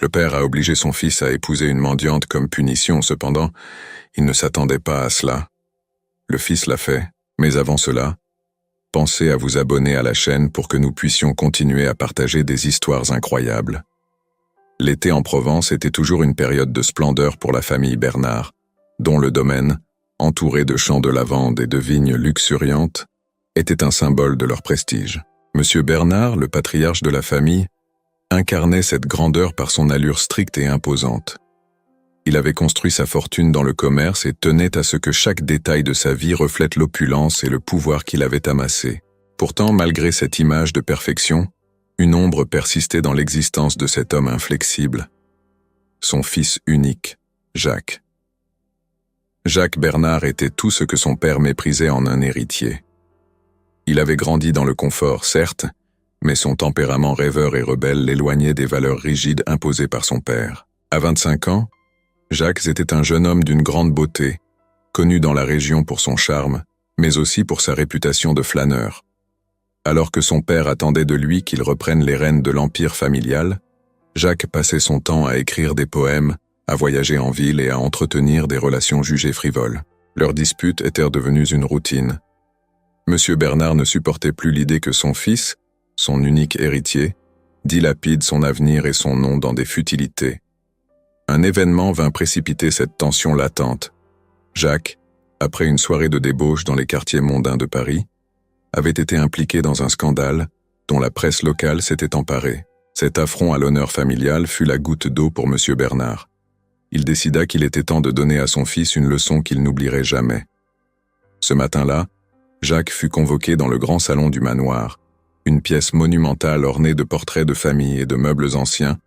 Le père a obligé son fils à épouser une mendiante comme punition, cependant, il ne s'attendait pas à cela. Le fils l'a fait, mais avant cela, pensez à vous abonner à la chaîne pour que nous puissions continuer à partager des histoires incroyables. L'été en Provence était toujours une période de splendeur pour la famille Bernard, dont le domaine, entouré de champs de lavande et de vignes luxuriantes, était un symbole de leur prestige. Monsieur Bernard, le patriarche de la famille, incarnait cette grandeur par son allure stricte et imposante. Il avait construit sa fortune dans le commerce et tenait à ce que chaque détail de sa vie reflète l'opulence et le pouvoir qu'il avait amassé. Pourtant, malgré cette image de perfection, une ombre persistait dans l'existence de cet homme inflexible. Son fils unique, Jacques. Jacques Bernard était tout ce que son père méprisait en un héritier. Il avait grandi dans le confort, certes, mais son tempérament rêveur et rebelle l'éloignait des valeurs rigides imposées par son père. À 25 ans, Jacques était un jeune homme d'une grande beauté, connu dans la région pour son charme, mais aussi pour sa réputation de flâneur. Alors que son père attendait de lui qu'il reprenne les rênes de l'empire familial, Jacques passait son temps à écrire des poèmes, à voyager en ville et à entretenir des relations jugées frivoles. Leurs disputes étaient devenues une routine. Monsieur Bernard ne supportait plus l'idée que son fils, son unique héritier, dilapide son avenir et son nom dans des futilités. Un événement vint précipiter cette tension latente. Jacques, après une soirée de débauche dans les quartiers mondains de Paris, avait été impliqué dans un scandale dont la presse locale s'était emparée. Cet affront à l'honneur familial fut la goutte d'eau pour Monsieur Bernard. Il décida qu'il était temps de donner à son fils une leçon qu'il n'oublierait jamais. Ce matin-là, Jacques fut convoqué dans le grand salon du manoir, une pièce monumentale ornée de portraits de famille et de meubles anciens,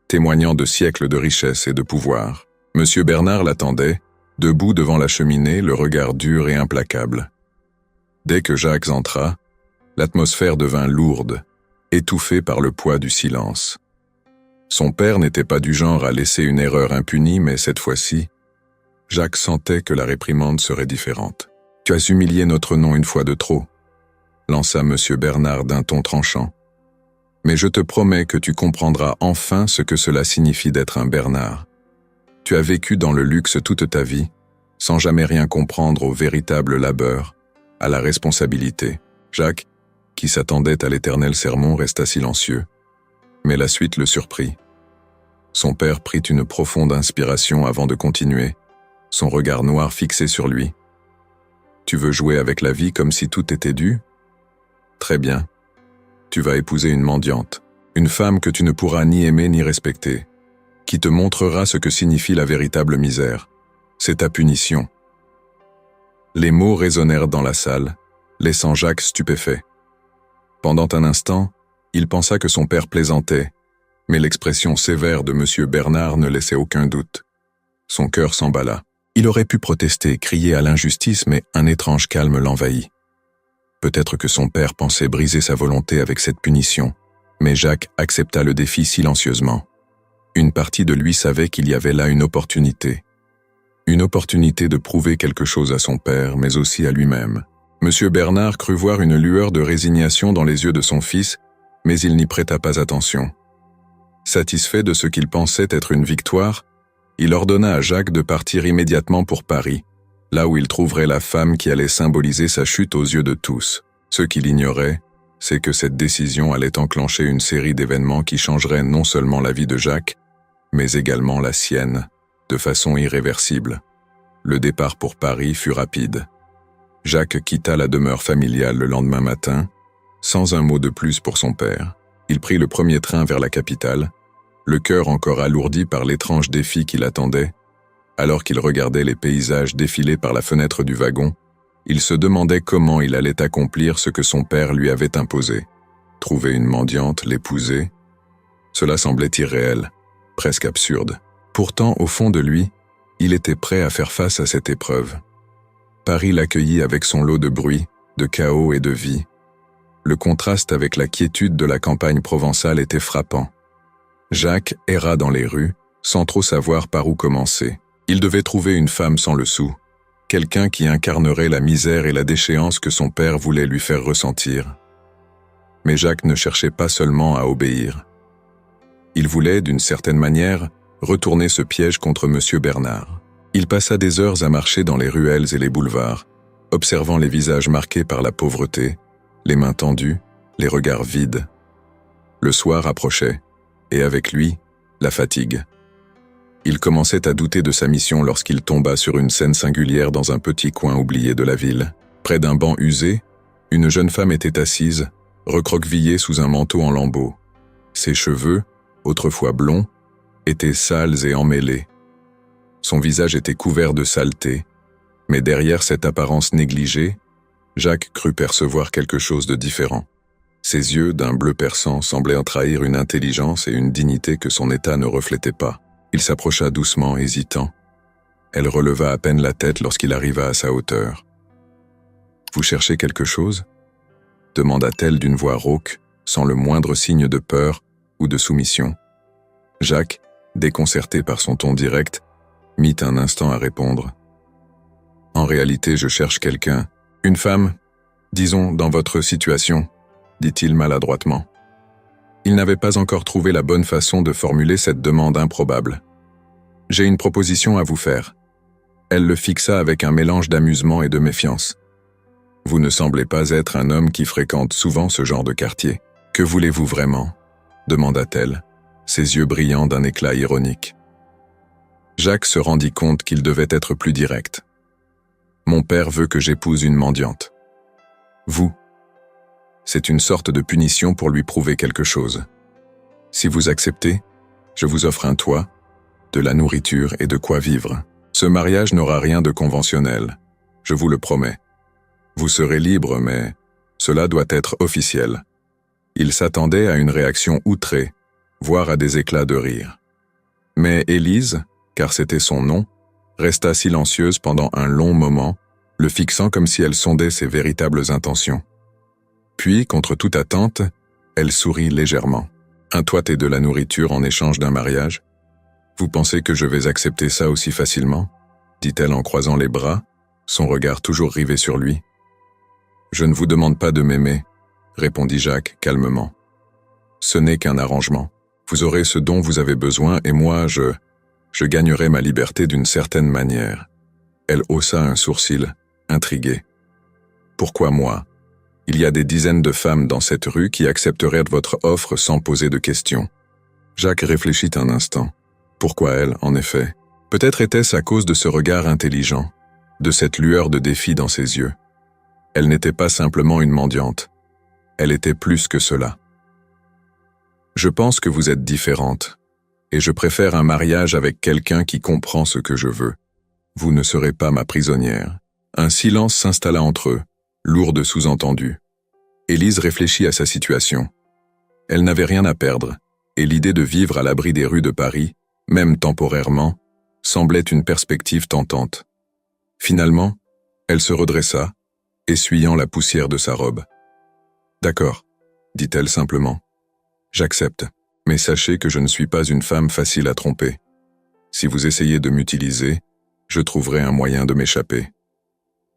témoignant de siècles de richesse et de pouvoir. Monsieur Bernard l'attendait, debout devant la cheminée, le regard dur et implacable. Dès que Jacques entra, l'atmosphère devint lourde, étouffée par le poids du silence. Son père n'était pas du genre à laisser une erreur impunie, mais cette fois-ci, Jacques sentait que la réprimande serait différente. « Tu as humilié notre nom une fois de trop », lança Monsieur Bernard d'un ton tranchant. « Mais je te promets que tu comprendras enfin ce que cela signifie d'être un Bernard. Tu as vécu dans le luxe toute ta vie, sans jamais rien comprendre au véritable labeur, à la responsabilité. » Jacques, qui s'attendait à l'éternel sermon, resta silencieux. Mais la suite le surprit. Son père prit une profonde inspiration avant de continuer, son regard noir fixé sur lui. « Tu veux jouer avec la vie comme si tout était dû ? Très bien. Tu vas épouser une mendiante, une femme que tu ne pourras ni aimer ni respecter, qui te montrera ce que signifie la véritable misère. C'est ta punition. » Les mots résonnèrent dans la salle, laissant Jacques stupéfait. Pendant un instant, il pensa que son père plaisantait, mais l'expression sévère de Monsieur Bernard ne laissait aucun doute. Son cœur s'emballa. Il aurait pu protester, crier à l'injustice, mais un étrange calme l'envahit. Peut-être que son père pensait briser sa volonté avec cette punition, mais Jacques accepta le défi silencieusement. Une partie de lui savait qu'il y avait là une opportunité. Une opportunité de prouver quelque chose à son père, mais aussi à lui-même. Monsieur Bernard crut voir une lueur de résignation dans les yeux de son fils, mais il n'y prêta pas attention. Satisfait de ce qu'il pensait être une victoire, il ordonna à Jacques de partir immédiatement pour Paris, là où il trouverait la femme qui allait symboliser sa chute aux yeux de tous. Ce qu'il ignorait, c'est que cette décision allait enclencher une série d'événements qui changeraient non seulement la vie de Jacques, mais également la sienne, de façon irréversible. Le départ pour Paris fut rapide. Jacques quitta la demeure familiale le lendemain matin, sans un mot de plus pour son père. Il prit le premier train vers la capitale, le cœur encore alourdi par l'étrange défi qui l'attendait. Alors qu'il regardait les paysages défiler par la fenêtre du wagon, il se demandait comment il allait accomplir ce que son père lui avait imposé. Trouver une mendiante, l'épouser, cela semblait irréel, presque absurde. Pourtant, au fond de lui, il était prêt à faire face à cette épreuve. Paris l'accueillit avec son lot de bruit, de chaos et de vie. Le contraste avec la quiétude de la campagne provençale était frappant. Jacques erra dans les rues, sans trop savoir par où commencer. Il devait trouver une femme sans le sou, quelqu'un qui incarnerait la misère et la déchéance que son père voulait lui faire ressentir. Mais Jacques ne cherchait pas seulement à obéir. Il voulait, d'une certaine manière, retourner ce piège contre M. Bernard. Il passa des heures à marcher dans les ruelles et les boulevards, observant les visages marqués par la pauvreté, les mains tendues, les regards vides. Le soir approchait, et avec lui, la fatigue. Il commençait à douter de sa mission lorsqu'il tomba sur une scène singulière dans un petit coin oublié de la ville. Près d'un banc usé, une jeune femme était assise, recroquevillée sous un manteau en lambeaux. Ses cheveux, autrefois blonds, étaient sales et emmêlés. Son visage était couvert de saleté, mais derrière cette apparence négligée, Jacques crut percevoir quelque chose de différent. Ses yeux, d'un bleu perçant, semblaient trahir une intelligence et une dignité que son état ne reflétait pas. Il s'approcha doucement, hésitant. Elle releva à peine la tête lorsqu'il arriva à sa hauteur. « Vous cherchez quelque chose ?» demanda-t-elle d'une voix rauque, sans le moindre signe de peur ou de soumission. Jacques, déconcerté par son ton direct, mit un instant à répondre. « En réalité, je cherche quelqu'un. Une femme, disons, dans votre situation, » dit-il maladroitement. Il n'avait pas encore trouvé la bonne façon de formuler cette demande improbable. « J'ai une proposition à vous faire. » Elle le fixa avec un mélange d'amusement et de méfiance. « Vous ne semblez pas être un homme qui fréquente souvent ce genre de quartier. Que voulez-vous vraiment ?» demanda-t-elle, ses yeux brillants d'un éclat ironique. Jacques se rendit compte qu'il devait être plus direct. « Mon père veut que j'épouse une mendiante. »« Vous ?» C'est une sorte de punition pour lui prouver quelque chose. Si vous acceptez, je vous offre un toit, de la nourriture et de quoi vivre. Ce mariage n'aura rien de conventionnel, je vous le promets. Vous serez libre, mais cela doit être officiel. Il s'attendait à une réaction outrée, voire à des éclats de rire. Mais Élise, car c'était son nom, resta silencieuse pendant un long moment, le fixant comme si elle sondait ses véritables intentions. Puis, contre toute attente, elle sourit légèrement. « Un toit et de la nourriture en échange d'un mariage ? Vous pensez que je vais accepter ça aussi facilement ?» dit-elle en croisant les bras, son regard toujours rivé sur lui. « Je ne vous demande pas de m'aimer, » répondit Jacques calmement. « Ce n'est qu'un arrangement. Vous aurez ce dont vous avez besoin et moi, je gagnerai ma liberté d'une certaine manière. » Elle haussa un sourcil, intriguée. « Pourquoi moi ? Il y a des dizaines de femmes dans cette rue qui accepteraient votre offre sans poser de questions. » Jacques réfléchit un instant. Pourquoi elle, en effet ? Peut-être était-ce à cause de ce regard intelligent, de cette lueur de défi dans ses yeux. Elle n'était pas simplement une mendiante. Elle était plus que cela. « Je pense que vous êtes différente, et je préfère un mariage avec quelqu'un qui comprend ce que je veux. Vous ne serez pas ma prisonnière. » Un silence s'installa entre eux, lourd de sous-entendus. Élise réfléchit à sa situation. Elle n'avait rien à perdre, et l'idée de vivre à l'abri des rues de Paris, même temporairement, semblait une perspective tentante. Finalement, elle se redressa, essuyant la poussière de sa robe. « D'accord, » dit-elle simplement. « J'accepte, mais sachez que je ne suis pas une femme facile à tromper. Si vous essayez de m'utiliser, je trouverai un moyen de m'échapper. »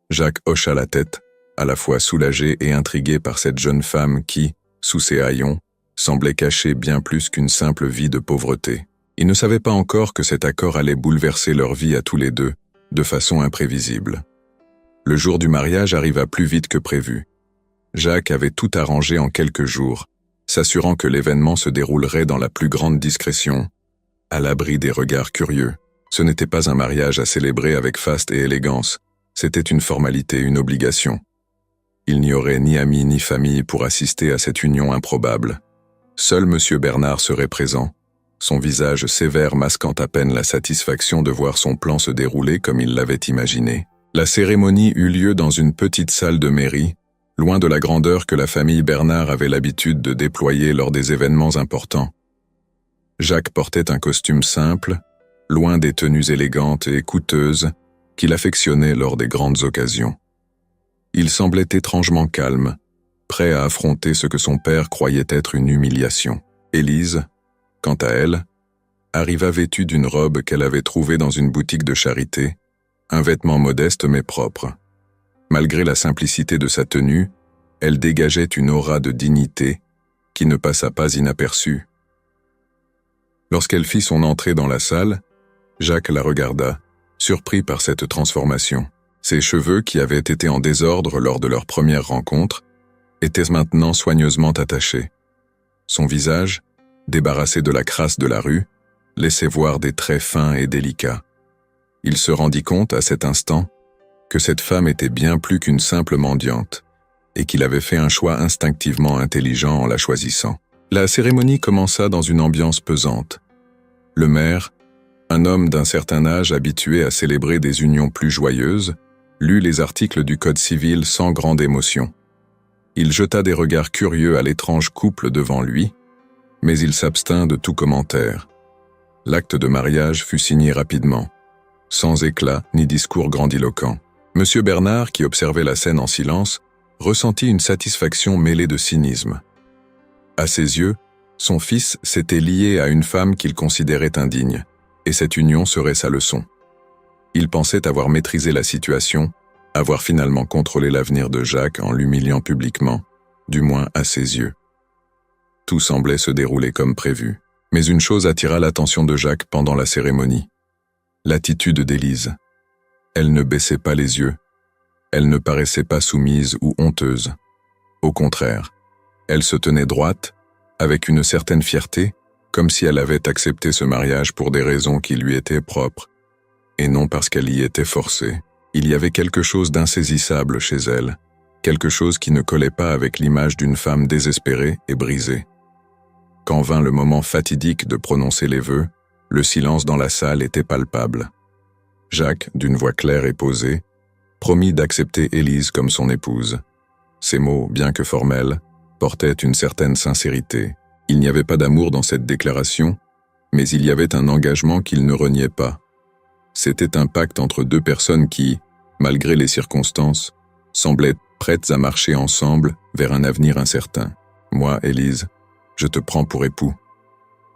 Jacques hocha la tête, à la fois soulagé et intrigué par cette jeune femme qui, sous ses haillons, semblait cacher bien plus qu'une simple vie de pauvreté. Il ne savait pas encore que cet accord allait bouleverser leur vie à tous les deux, de façon imprévisible. Le jour du mariage arriva plus vite que prévu. Jacques avait tout arrangé en quelques jours, s'assurant que l'événement se déroulerait dans la plus grande discrétion, à l'abri des regards curieux. Ce n'était pas un mariage à célébrer avec faste et élégance, c'était une formalité, une obligation. Il n'y aurait ni amis ni famille pour assister à cette union improbable. Seul M. Bernard serait présent, son visage sévère masquant à peine la satisfaction de voir son plan se dérouler comme il l'avait imaginé. La cérémonie eut lieu dans une petite salle de mairie, loin de la grandeur que la famille Bernard avait l'habitude de déployer lors des événements importants. Jacques portait un costume simple, loin des tenues élégantes et coûteuses qu'il affectionnait lors des grandes occasions. Il semblait étrangement calme, prêt à affronter ce que son père croyait être une humiliation. Élise, quant à elle, arriva vêtue d'une robe qu'elle avait trouvée dans une boutique de charité, un vêtement modeste mais propre. Malgré la simplicité de sa tenue, elle dégageait une aura de dignité qui ne passa pas inaperçue. Lorsqu'elle fit son entrée dans la salle, Jacques la regarda, surpris par cette transformation. Ses cheveux, qui avaient été en désordre lors de leur première rencontre, étaient maintenant soigneusement attachés. Son visage, débarrassé de la crasse de la rue, laissait voir des traits fins et délicats. Il se rendit compte à cet instant que cette femme était bien plus qu'une simple mendiante, et qu'il avait fait un choix instinctivement intelligent en la choisissant. La cérémonie commença dans une ambiance pesante. Le maire, un homme d'un certain âge habitué à célébrer des unions plus joyeuses, lut les articles du Code civil sans grande émotion. Il jeta des regards curieux à l'étrange couple devant lui, mais il s'abstint de tout commentaire. L'acte de mariage fut signé rapidement, sans éclat ni discours grandiloquent. Monsieur Bernard, qui observait la scène en silence, ressentit une satisfaction mêlée de cynisme. À ses yeux, son fils s'était lié à une femme qu'il considérait indigne, et cette union serait sa leçon. Il pensait avoir maîtrisé la situation, avoir finalement contrôlé l'avenir de Jacques en l'humiliant publiquement, du moins à ses yeux. Tout semblait se dérouler comme prévu, mais une chose attira l'attention de Jacques pendant la cérémonie. L'attitude d'Élise. Elle ne baissait pas les yeux. Elle ne paraissait pas soumise ou honteuse. Au contraire, elle se tenait droite, avec une certaine fierté, comme si elle avait accepté ce mariage pour des raisons qui lui étaient propres, et non parce qu'elle y était forcée. Il y avait quelque chose d'insaisissable chez elle, quelque chose qui ne collait pas avec l'image d'une femme désespérée et brisée. Quand vint le moment fatidique de prononcer les vœux, le silence dans la salle était palpable. Jacques, d'une voix claire et posée, promit d'accepter Élise comme son épouse. Ces mots, bien que formels, portaient une certaine sincérité. Il n'y avait pas d'amour dans cette déclaration, mais il y avait un engagement qu'il ne reniait pas. C'était un pacte entre deux personnes qui, malgré les circonstances, semblaient prêtes à marcher ensemble vers un avenir incertain. « Moi, Élise, je te prends pour époux »,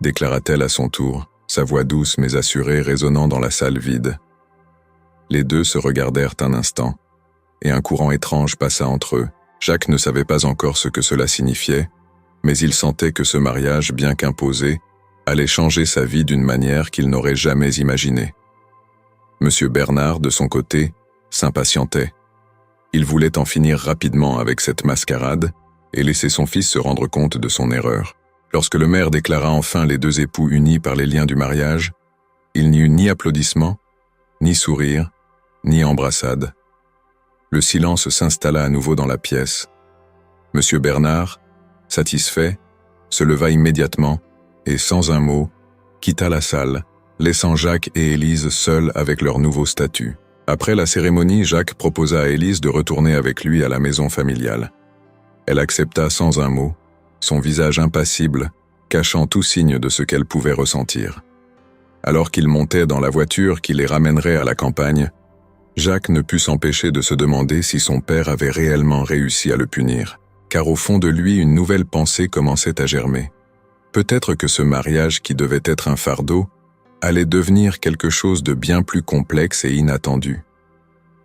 déclara-t-elle à son tour, sa voix douce mais assurée résonnant dans la salle vide. Les deux se regardèrent un instant, et un courant étrange passa entre eux. Jacques ne savait pas encore ce que cela signifiait, mais il sentait que ce mariage, bien qu'imposé, allait changer sa vie d'une manière qu'il n'aurait jamais imaginée. Monsieur Bernard, de son côté, s'impatientait. Il voulait en finir rapidement avec cette mascarade et laisser son fils se rendre compte de son erreur. Lorsque le maire déclara enfin les deux époux unis par les liens du mariage, il n'y eut ni applaudissements, ni sourires, ni embrassades. Le silence s'installa à nouveau dans la pièce. Monsieur Bernard, satisfait, se leva immédiatement et, sans un mot, quitta la salle, laissant Jacques et Élise seuls avec leur nouveau statut. Après la cérémonie, Jacques proposa à Élise de retourner avec lui à la maison familiale. Elle accepta sans un mot, son visage impassible, cachant tout signe de ce qu'elle pouvait ressentir. Alors qu'ils montaient dans la voiture qui les ramènerait à la campagne, Jacques ne put s'empêcher de se demander si son père avait réellement réussi à le punir, car au fond de lui une nouvelle pensée commençait à germer. Peut-être que ce mariage qui devait être un fardeau allait devenir quelque chose de bien plus complexe et inattendu.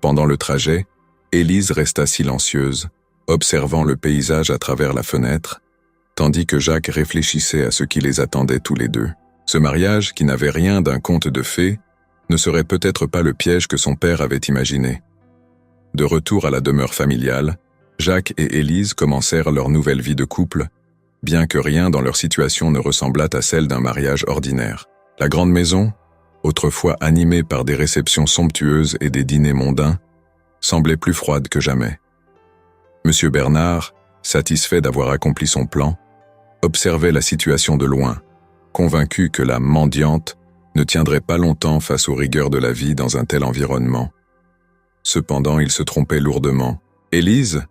Pendant le trajet, Élise resta silencieuse, observant le paysage à travers la fenêtre, tandis que Jacques réfléchissait à ce qui les attendait tous les deux. Ce mariage, qui n'avait rien d'un conte de fées, ne serait peut-être pas le piège que son père avait imaginé. De retour à la demeure familiale, Jacques et Élise commencèrent leur nouvelle vie de couple, bien que rien dans leur situation ne ressemblât à celle d'un mariage ordinaire. La grande maison, autrefois animée par des réceptions somptueuses et des dîners mondains, semblait plus froide que jamais. Monsieur Bernard, satisfait d'avoir accompli son plan, observait la situation de loin, convaincu que la mendiante ne tiendrait pas longtemps face aux rigueurs de la vie dans un tel environnement. Cependant, il se trompait lourdement. Élise,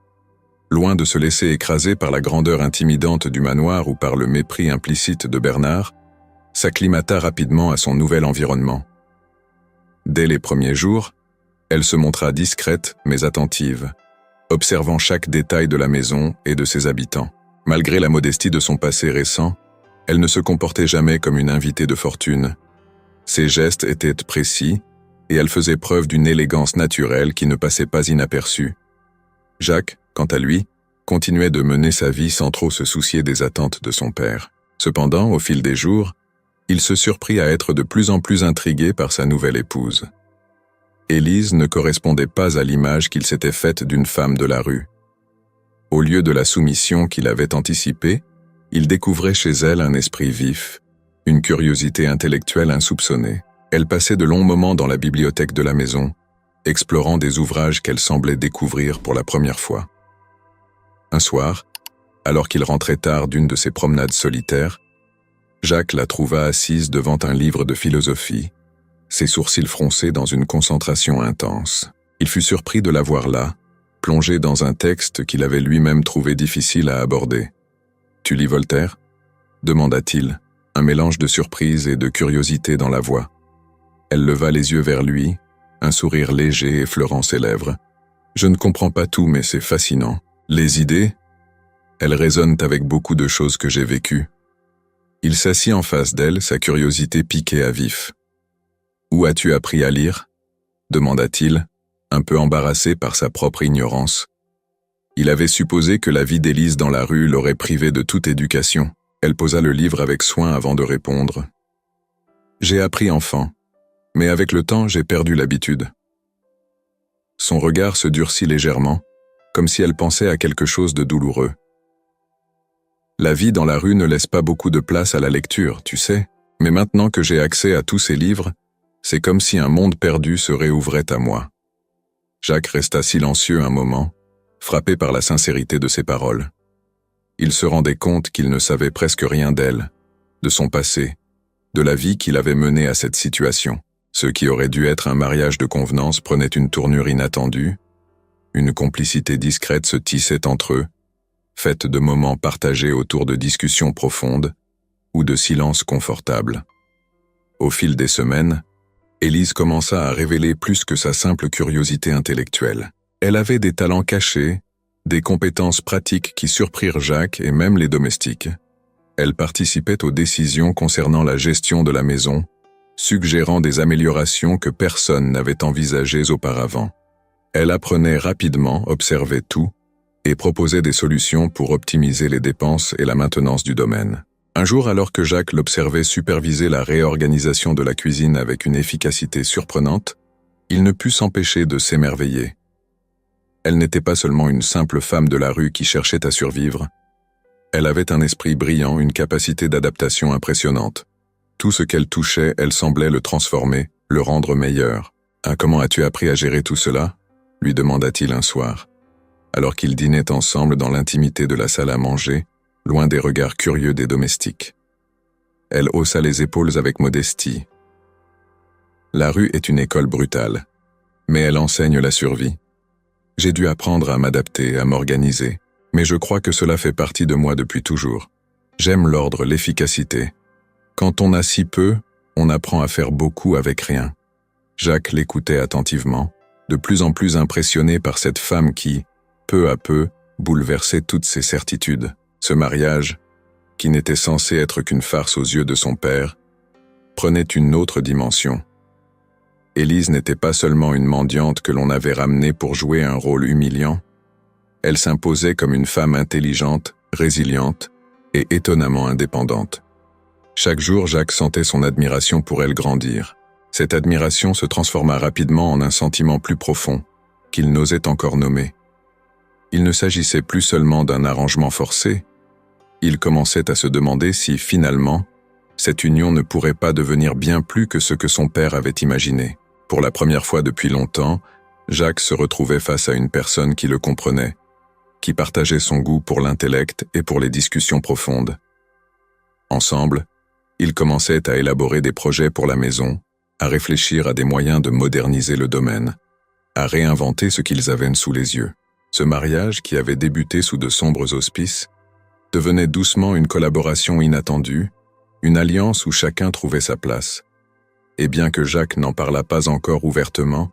loin de se laisser écraser par la grandeur intimidante du manoir ou par le mépris implicite de Bernard, s'acclimata rapidement à son nouvel environnement. Dès les premiers jours, elle se montra discrète mais attentive, observant chaque détail de la maison et de ses habitants. Malgré la modestie de son passé récent, elle ne se comportait jamais comme une invitée de fortune. Ses gestes étaient précis, et elle faisait preuve d'une élégance naturelle qui ne passait pas inaperçue. Jacques, quant à lui, continuait de mener sa vie sans trop se soucier des attentes de son père. Cependant, au fil des jours, Il se surprit à être de plus en plus intrigué par sa nouvelle épouse. Élise ne correspondait pas à l'image qu'il s'était faite d'une femme de la rue. Au lieu de la soumission qu'il avait anticipée, il découvrait chez elle un esprit vif, une curiosité intellectuelle insoupçonnée. Elle passait de longs moments dans la bibliothèque de la maison, explorant des ouvrages qu'elle semblait découvrir pour la première fois. Un soir, alors qu'il rentrait tard d'une de ses promenades solitaires, Jacques la trouva assise devant un livre de philosophie, ses sourcils froncés dans une concentration intense. Il fut surpris de la voir là, plongée dans un texte qu'il avait lui-même trouvé difficile à aborder. « Tu lis Voltaire » demanda-t-il, un mélange de surprise et de curiosité dans la voix. Elle leva les yeux vers lui, un sourire léger effleurant ses lèvres. « Je ne comprends pas tout, mais c'est fascinant. Les idées, elles résonnent avec beaucoup de choses que j'ai vécues. » Il s'assit en face d'elle, sa curiosité piquée à vif. « Où as-tu appris à lire » demanda-t-il, un peu embarrassé par sa propre ignorance. Il avait supposé que la vie d'Élise dans la rue l'aurait privée de toute éducation. Elle posa le livre avec soin avant de répondre. « J'ai appris enfant, mais avec le temps j'ai perdu l'habitude. » Son regard se durcit légèrement, comme si elle pensait à quelque chose de douloureux. « La vie dans la rue ne laisse pas beaucoup de place à la lecture, tu sais, mais maintenant que j'ai accès à tous ces livres, c'est comme si un monde perdu se réouvrait à moi. » Jacques resta silencieux un moment, frappé par la sincérité de ses paroles. Il se rendait compte qu'il ne savait presque rien d'elle, de son passé, de la vie qu'il avait menée à cette situation. Ce qui aurait dû être un mariage de convenance prenait une tournure inattendue, une complicité discrète se tissait entre eux, faite de moments partagés autour de discussions profondes ou de silences confortables. Au fil des semaines, Élise commença à révéler plus que sa simple curiosité intellectuelle. Elle avait des talents cachés, des compétences pratiques qui surprirent Jacques et même les domestiques. Elle participait aux décisions concernant la gestion de la maison, suggérant des améliorations que personne n'avait envisagées auparavant. Elle apprenait rapidement, observait tout, et proposait des solutions pour optimiser les dépenses et la maintenance du domaine. Un jour, alors que Jacques l'observait superviser la réorganisation de la cuisine avec une efficacité surprenante, il ne put s'empêcher de s'émerveiller. Elle n'était pas seulement une simple femme de la rue qui cherchait à survivre. Elle avait un esprit brillant, une capacité d'adaptation impressionnante. Tout ce qu'elle touchait, elle semblait le transformer, le rendre meilleur. « Ah, comment as-tu appris à gérer tout cela ?» lui demanda-t-il un soir, alors qu'ils dînaient ensemble dans l'intimité de la salle à manger, loin des regards curieux des domestiques. Elle haussa les épaules avec modestie. « La rue est une école brutale, mais elle enseigne la survie. J'ai dû apprendre à m'adapter, à m'organiser, mais je crois que cela fait partie de moi depuis toujours. J'aime l'ordre, l'efficacité. Quand on a si peu, on apprend à faire beaucoup avec rien. » Jacques l'écoutait attentivement, de plus en plus impressionné par cette femme qui, peu à peu, bouleversait toutes ses certitudes. Ce mariage, qui n'était censé être qu'une farce aux yeux de son père, prenait une autre dimension. Élise n'était pas seulement une mendiante que l'on avait ramenée pour jouer un rôle humiliant, elle s'imposait comme une femme intelligente, résiliente et étonnamment indépendante. Chaque jour, Jacques sentait son admiration pour elle grandir. Cette admiration se transforma rapidement en un sentiment plus profond, qu'il n'osait encore nommer. Il ne s'agissait plus seulement d'un arrangement forcé, il commençait à se demander si, finalement, cette union ne pourrait pas devenir bien plus que ce que son père avait imaginé. Pour la première fois depuis longtemps, Jacques se retrouvait face à une personne qui le comprenait, qui partageait son goût pour l'intellect et pour les discussions profondes. Ensemble, ils commençaient à élaborer des projets pour la maison, à réfléchir à des moyens de moderniser le domaine, à réinventer ce qu'ils avaient sous les yeux. Ce mariage, qui avait débuté sous de sombres auspices, devenait doucement une collaboration inattendue, une alliance où chacun trouvait sa place. Et bien que Jacques n'en parlât pas encore ouvertement,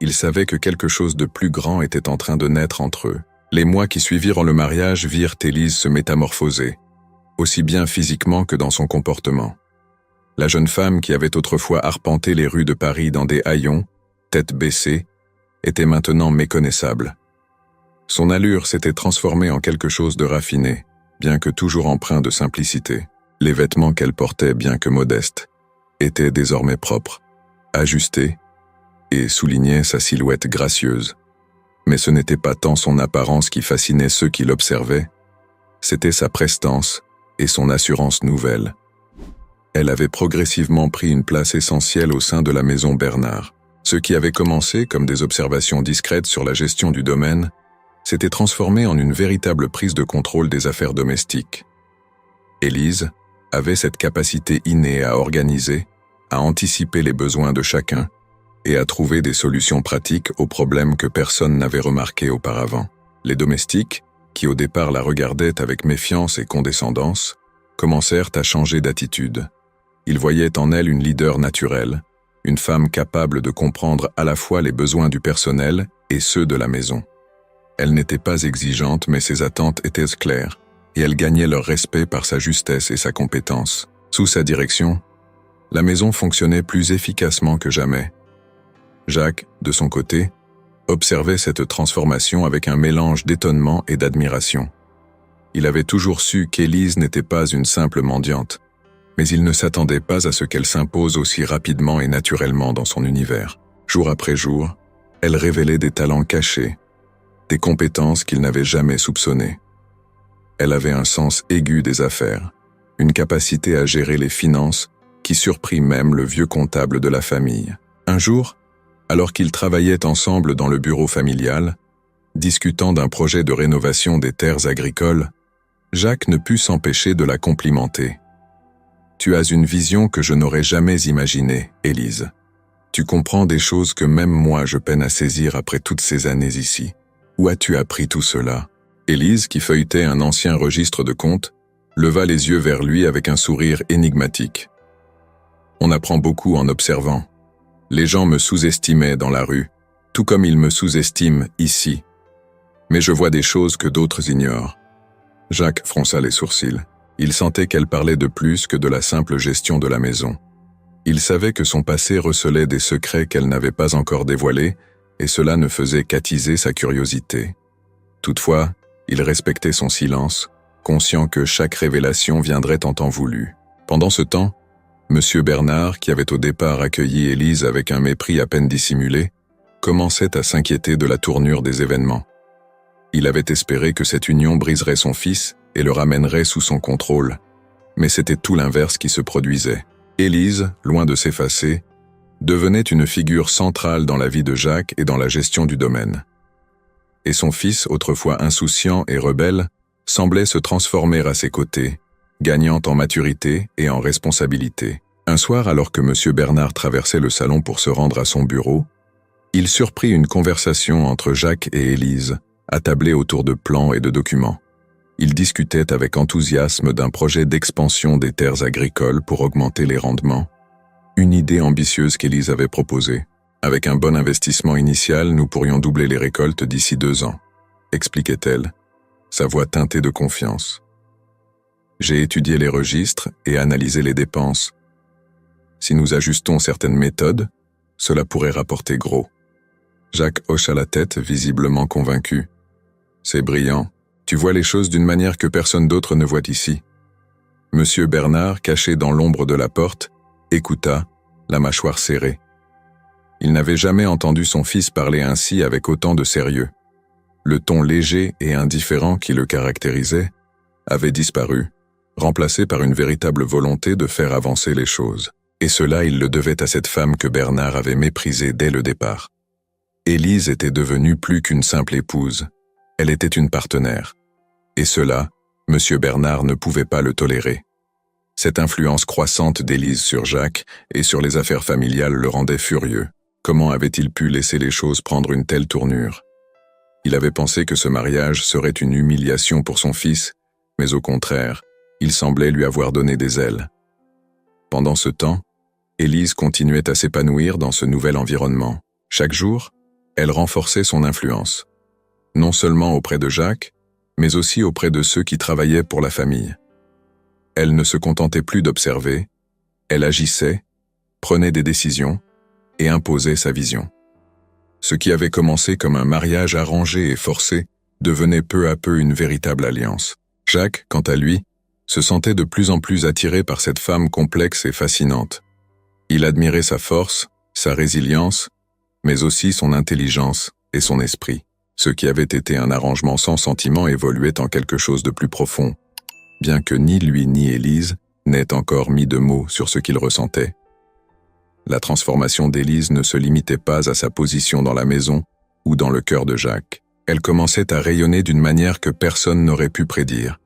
il savait que quelque chose de plus grand était en train de naître entre eux. Les mois qui suivirent le mariage virent Élise se métamorphoser, aussi bien physiquement que dans son comportement. La jeune femme qui avait autrefois arpenté les rues de Paris dans des haillons, tête baissée, était maintenant méconnaissable. Son allure s'était transformée en quelque chose de raffiné, bien que toujours empreint de simplicité. Les vêtements qu'elle portait, bien que modestes, étaient désormais propres, ajustés et soulignaient sa silhouette gracieuse. Mais ce n'était pas tant son apparence qui fascinait ceux qui l'observaient, c'était sa prestance et son assurance nouvelle. Elle avait progressivement pris une place essentielle au sein de la maison Bernard. Ce qui avait commencé comme des observations discrètes sur la gestion du domaine s'était transformé en une véritable prise de contrôle des affaires domestiques. Élise avait cette capacité innée à organiser, à anticiper les besoins de chacun et à trouver des solutions pratiques aux problèmes que personne n'avait remarqués auparavant. Les domestiques, qui au départ la regardaient avec méfiance et condescendance, commencèrent à changer d'attitude. Ils voyaient en elle une leader naturelle, une femme capable de comprendre à la fois les besoins du personnel et ceux de la maison. Elle n'était pas exigeante, mais ses attentes étaient claires, et elle gagnait leur respect par sa justesse et sa compétence. Sous sa direction, la maison fonctionnait plus efficacement que jamais. Jacques, de son côté, observait cette transformation avec un mélange d'étonnement et d'admiration. Il avait toujours su qu'Élise n'était pas une simple mendiante, mais il ne s'attendait pas à ce qu'elle s'impose aussi rapidement et naturellement dans son univers. Jour après jour, elle révélait des talents cachés, des compétences qu'il n'avait jamais soupçonnées. Elle avait un sens aigu des affaires, une capacité à gérer les finances qui surprit même le vieux comptable de la famille. Un jour, alors qu'ils travaillaient ensemble dans le bureau familial, discutant d'un projet de rénovation des terres agricoles, Jacques ne put s'empêcher de la complimenter. « Tu as une vision que je n'aurais jamais imaginée, Élise. Tu comprends des choses que même moi je peine à saisir après toutes ces années ici. Où as-tu appris tout cela ?» Élise, qui feuilletait un ancien registre de comptes, leva les yeux vers lui avec un sourire énigmatique. « On apprend beaucoup en observant. Les gens me sous-estimaient dans la rue, tout comme ils me sous-estiment ici. Mais je vois des choses que d'autres ignorent. » Jacques fronça les sourcils. Il sentait qu'elle parlait de plus que de la simple gestion de la maison. Il savait que son passé recelait des secrets qu'elle n'avait pas encore dévoilés, et cela ne faisait qu'attiser sa curiosité. Toutefois, il respectait son silence, conscient que chaque révélation viendrait en temps voulu. Pendant ce temps, M. Bernard, qui avait au départ accueilli Élise avec un mépris à peine dissimulé, commençait à s'inquiéter de la tournure des événements. Il avait espéré que cette union briserait son fils et le ramènerait sous son contrôle, mais c'était tout l'inverse qui se produisait. Élise, loin de s'effacer, devenait une figure centrale dans la vie de Jacques et dans la gestion du domaine. Et son fils, autrefois insouciant et rebelle, semblait se transformer à ses côtés, gagnant en maturité et en responsabilité. Un soir, alors que M. Bernard traversait le salon pour se rendre à son bureau, il surprit une conversation entre Jacques et Élise, attablés autour de plans et de documents. Ils discutaient avec enthousiasme d'un projet d'expansion des terres agricoles pour augmenter les rendements, une idée ambitieuse qu'Élise avait proposée. Avec un bon investissement initial, nous pourrions doubler les récoltes d'ici 2 ans, expliquait-elle, sa voix teintée de confiance. J'ai étudié les registres et analysé les dépenses. Si nous ajustons certaines méthodes, cela pourrait rapporter gros. Jacques hocha la tête, visiblement convaincu. C'est brillant. Tu vois les choses d'une manière que personne d'autre ne voit ici. Monsieur Bernard, caché dans l'ombre de la porte, écouta, la mâchoire serrée. Il n'avait jamais entendu son fils parler ainsi avec autant de sérieux. Le ton léger et indifférent qui le caractérisait avait disparu, remplacé par une véritable volonté de faire avancer les choses. Et cela, il le devait à cette femme que Bernard avait méprisée dès le départ. Élise était devenue plus qu'une simple épouse. Elle était une partenaire. Et cela, M. Bernard ne pouvait pas le tolérer. Cette influence croissante d'Élise sur Jacques et sur les affaires familiales le rendait furieux. Comment avait-il pu laisser les choses prendre une telle tournure? Il avait pensé que ce mariage serait une humiliation pour son fils, mais au contraire, il semblait lui avoir donné des ailes. Pendant ce temps, Élise continuait à s'épanouir dans ce nouvel environnement. Chaque jour, elle renforçait son influence, non seulement auprès de Jacques, mais aussi auprès de ceux qui travaillaient pour la famille. Elle ne se contentait plus d'observer, elle agissait, prenait des décisions et imposait sa vision. Ce qui avait commencé comme un mariage arrangé et forcé devenait peu à peu une véritable alliance. Jacques, quant à lui, se sentait de plus en plus attiré par cette femme complexe et fascinante. Il admirait sa force, sa résilience, mais aussi son intelligence et son esprit. Ce qui avait été un arrangement sans sentiment évoluait en quelque chose de plus profond, bien que ni lui ni Élise n'aient encore mis de mots sur ce qu'ils ressentaient. La transformation d'Élise ne se limitait pas à sa position dans la maison ou dans le cœur de Jacques. Elle commençait à rayonner d'une manière que personne n'aurait pu prédire.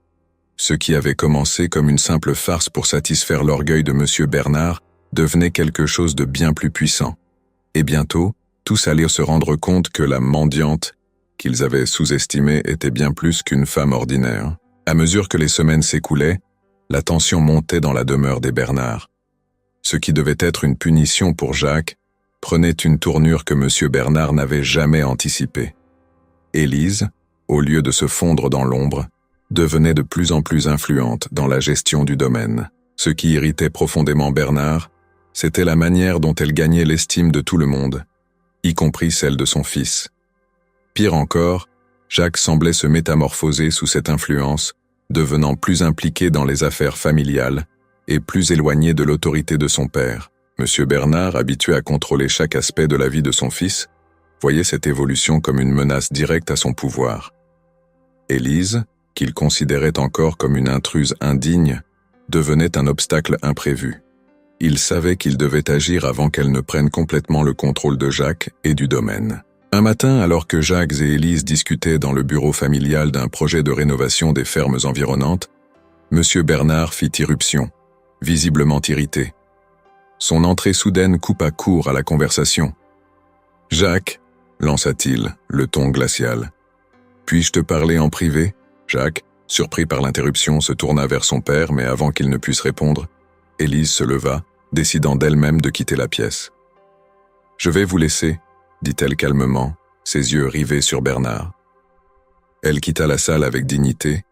Ce qui avait commencé comme une simple farce pour satisfaire l'orgueil de M. Bernard devenait quelque chose de bien plus puissant. Et bientôt, tous allaient se rendre compte que la mendiante qu'ils avaient sous-estimée était bien plus qu'une femme ordinaire. À mesure que les semaines s'écoulaient, la tension montait dans la demeure des Bernard. Ce qui devait être une punition pour Jacques prenait une tournure que M. Bernard n'avait jamais anticipée. Élise, au lieu de se fondre dans l'ombre, devenait de plus en plus influente dans la gestion du domaine. Ce qui irritait profondément Bernard, c'était la manière dont elle gagnait l'estime de tout le monde, y compris celle de son fils. Pire encore, Jacques semblait se métamorphoser sous cette influence, devenant plus impliqué dans les affaires familiales et plus éloigné de l'autorité de son père. M. Bernard, habitué à contrôler chaque aspect de la vie de son fils, voyait cette évolution comme une menace directe à son pouvoir. Élise, qu'il considérait encore comme une intruse indigne, devenait un obstacle imprévu. Il savait qu'il devait agir avant qu'elle ne prenne complètement le contrôle de Jacques et du domaine. Un matin, alors que Jacques et Élise discutaient dans le bureau familial d'un projet de rénovation des fermes environnantes, M. Bernard fit irruption, visiblement irrité. Son entrée soudaine coupa court à la conversation. « Jacques, lança-t-il, le ton glacial. « Puis-je te parler en privé ?» Jacques, surpris par l'interruption, se tourna vers son père, mais avant qu'il ne puisse répondre, Élise se leva, décidant d'elle-même de quitter la pièce. « Je vais vous laisser, » dit-elle calmement, ses yeux rivés sur Bernard. Elle quitta la salle avec dignité,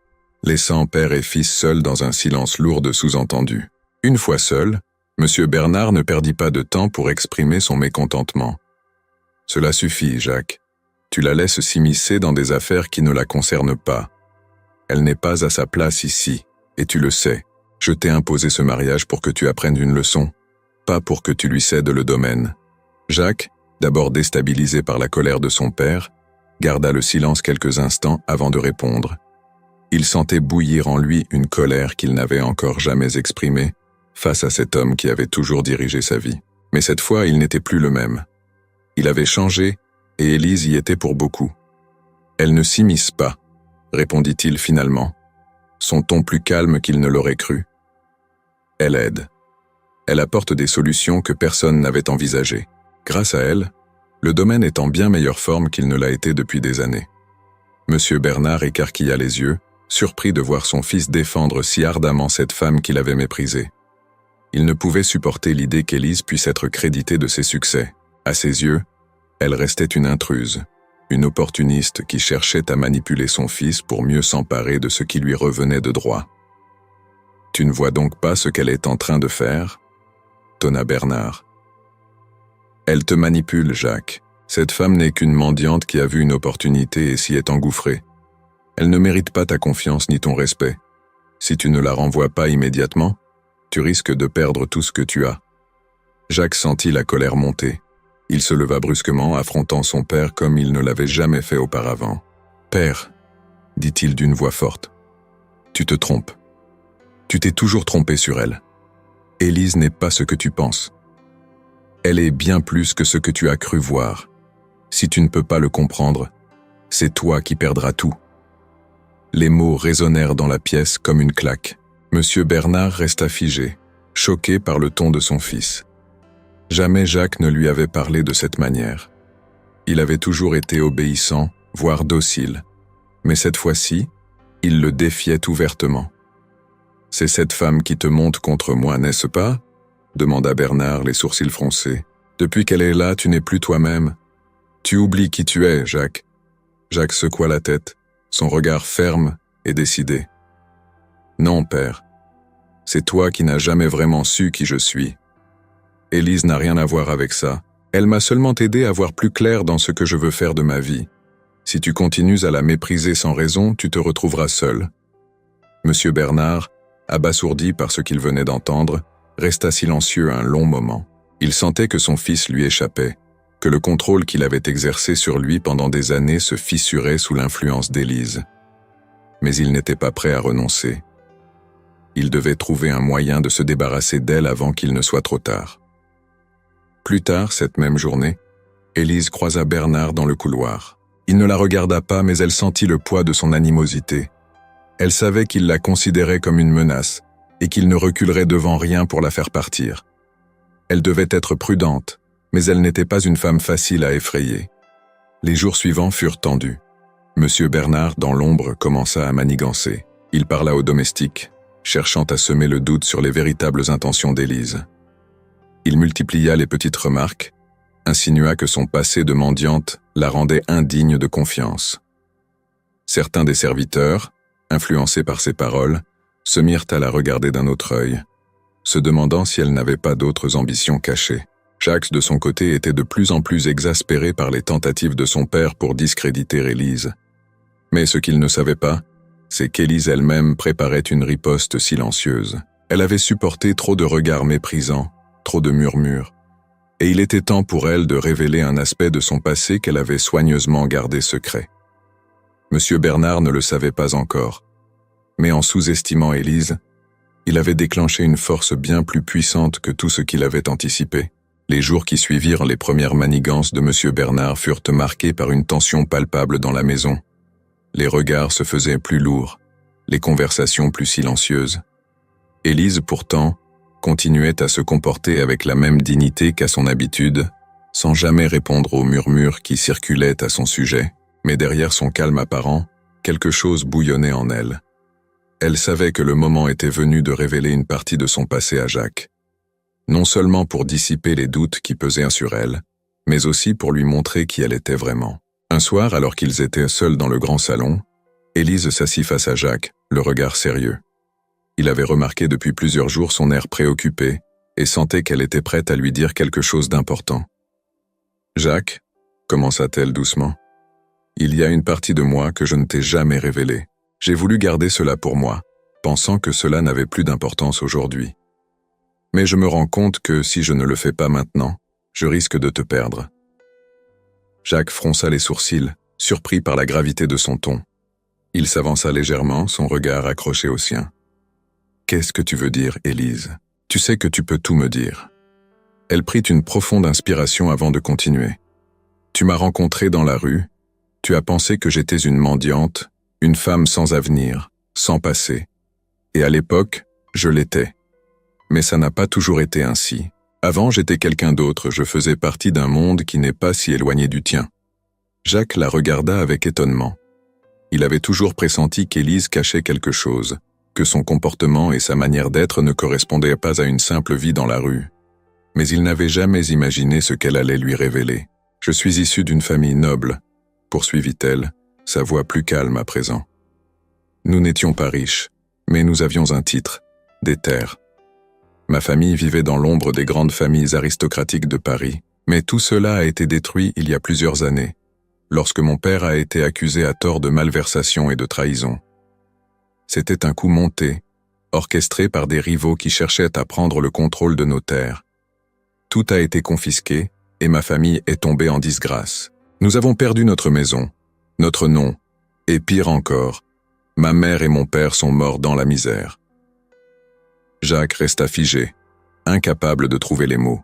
laissant père et fils seuls dans un silence lourd de sous-entendus. Une fois seul, M. Bernard ne perdit pas de temps pour exprimer son mécontentement. « Cela suffit, Jacques. Tu la laisses s'immiscer dans des affaires qui ne la concernent pas. Elle n'est pas à sa place ici, et tu le sais. Je t'ai imposé ce mariage pour que tu apprennes une leçon, pas pour que tu lui cèdes le domaine. » Jacques, d'abord déstabilisé par la colère de son père, garda le silence quelques instants avant de répondre. Il sentait bouillir en lui une colère qu'il n'avait encore jamais exprimée face à cet homme qui avait toujours dirigé sa vie. Mais cette fois, il n'était plus le même. Il avait changé, et Élise y était pour beaucoup. « Elle ne s'immisce pas », répondit-il finalement, son ton plus calme qu'il ne l'aurait cru. « Elle aide. Elle apporte des solutions que personne n'avait envisagées. Grâce à elle, le domaine est en bien meilleure forme qu'il ne l'a été depuis des années. » M. Bernard écarquilla les yeux, surpris de voir son fils défendre si ardemment cette femme qu'il avait méprisée. Il ne pouvait supporter l'idée qu'Élise puisse être créditée de ses succès. À ses yeux, elle restait une intruse, une opportuniste qui cherchait à manipuler son fils pour mieux s'emparer de ce qui lui revenait de droit. « Tu ne vois donc pas ce qu'elle est en train de faire ?» tonna Bernard. « Elle te manipule, Jacques. Cette femme n'est qu'une mendiante qui a vu une opportunité et s'y est engouffrée. Elle ne mérite pas ta confiance ni ton respect. Si tu ne la renvoies pas immédiatement, tu risques de perdre tout ce que tu as. » Jacques sentit la colère monter. Il se leva brusquement, affrontant son père comme il ne l'avait jamais fait auparavant. « Père, » dit-il d'une voix forte, « tu te trompes. Tu t'es toujours trompé sur elle. Élise n'est pas ce que tu penses. Elle est bien plus que ce que tu as cru voir. Si tu ne peux pas le comprendre, c'est toi qui perdras tout. » Les mots résonnèrent dans la pièce comme une claque. M. Bernard resta figé, choqué par le ton de son fils. Jamais Jacques ne lui avait parlé de cette manière. Il avait toujours été obéissant, voire docile. Mais cette fois-ci, il le défiait ouvertement. « C'est cette femme qui te monte contre moi, n'est-ce pas ?» demanda Bernard, les sourcils froncés. « Depuis qu'elle est là, tu n'es plus toi-même. Tu oublies qui tu es, Jacques. » Jacques secoua la tête, son regard ferme et décidé. « Non, père. C'est toi qui n'as jamais vraiment su qui je suis. Élise n'a rien à voir avec ça. Elle m'a seulement aidé à voir plus clair dans ce que je veux faire de ma vie. Si tu continues à la mépriser sans raison, tu te retrouveras seul. » M. Bernard, abasourdi par ce qu'il venait d'entendre, resta silencieux un long moment. Il sentait que son fils lui échappait, que le contrôle qu'il avait exercé sur lui pendant des années se fissurait sous l'influence d'Élise. Mais il n'était pas prêt à renoncer. Il devait trouver un moyen de se débarrasser d'elle avant qu'il ne soit trop tard. Plus tard, cette même journée, Élise croisa Bernard dans le couloir. Il ne la regarda pas, mais elle sentit le poids de son animosité. Elle savait qu'il la considérait comme une menace et qu'il ne reculerait devant rien pour la faire partir. Elle devait être prudente, mais elle n'était pas une femme facile à effrayer. Les jours suivants furent tendus. Monsieur Bernard, dans l'ombre, commença à manigancer. Il parla au domestique, cherchant à semer le doute sur les véritables intentions d'Élise. Il multiplia les petites remarques, insinua que son passé de mendiante la rendait indigne de confiance. Certains des serviteurs, influencés par ses paroles, se mirent à la regarder d'un autre œil, se demandant si elle n'avait pas d'autres ambitions cachées. Jacques, de son côté, était de plus en plus exaspéré par les tentatives de son père pour discréditer Élise. Mais ce qu'il ne savait pas, c'est qu'Élise elle-même préparait une riposte silencieuse. Elle avait supporté trop de regards méprisants, trop de murmures, et il était temps pour elle de révéler un aspect de son passé qu'elle avait soigneusement gardé secret. Monsieur Bernard ne le savait pas encore, mais en sous-estimant Élise, il avait déclenché une force bien plus puissante que tout ce qu'il avait anticipé. Les jours qui suivirent les premières manigances de Monsieur Bernard furent marqués par une tension palpable dans la maison. Les regards se faisaient plus lourds, les conversations plus silencieuses. Élise, pourtant, continuait à se comporter avec la même dignité qu'à son habitude, sans jamais répondre aux murmures qui circulaient à son sujet. Mais derrière son calme apparent, quelque chose bouillonnait en elle. Elle savait que le moment était venu de révéler une partie de son passé à Jacques. Non seulement pour dissiper les doutes qui pesaient sur elle, mais aussi pour lui montrer qui elle était vraiment. Un soir, alors qu'ils étaient seuls dans le grand salon, Élise s'assit face à Jacques, le regard sérieux. Il avait remarqué depuis plusieurs jours son air préoccupé et sentait qu'elle était prête à lui dire quelque chose d'important. « Jacques, commença-t-elle doucement, il y a une partie de moi que je ne t'ai jamais révélée. J'ai voulu garder cela pour moi, pensant que cela n'avait plus d'importance aujourd'hui. Mais je me rends compte que si je ne le fais pas maintenant, je risque de te perdre. » Jacques fronça les sourcils, surpris par la gravité de son ton. Il s'avança légèrement, son regard accroché au sien. « Qu'est-ce que tu veux dire, Élise? Tu sais que tu peux tout me dire. » Elle prit une profonde inspiration avant de continuer. « Tu m'as rencontré dans la rue. Tu as pensé que j'étais une mendiante, une femme sans avenir, sans passé. Et à l'époque, je l'étais. Mais ça n'a pas toujours été ainsi. Avant, j'étais quelqu'un d'autre, je faisais partie d'un monde qui n'est pas si éloigné du tien. » Jacques la regarda avec étonnement. Il avait toujours pressenti qu'Élise cachait quelque chose, que son comportement et sa manière d'être ne correspondaient pas à une simple vie dans la rue. Mais il n'avait jamais imaginé ce qu'elle allait lui révéler. « Je suis issue d'une famille noble, » poursuivit-elle, sa voix plus calme à présent. « Nous n'étions pas riches, mais nous avions un titre, des terres. Ma famille vivait dans l'ombre des grandes familles aristocratiques de Paris, mais tout cela a été détruit il y a plusieurs années, lorsque mon père a été accusé à tort de malversation et de trahison. C'était un coup monté, orchestré par des rivaux qui cherchaient à prendre le contrôle de nos terres. Tout a été confisqué et ma famille est tombée en disgrâce. Nous avons perdu notre maison, notre nom, et pire encore, ma mère et mon père sont morts dans la misère. » Jacques resta figé, incapable de trouver les mots.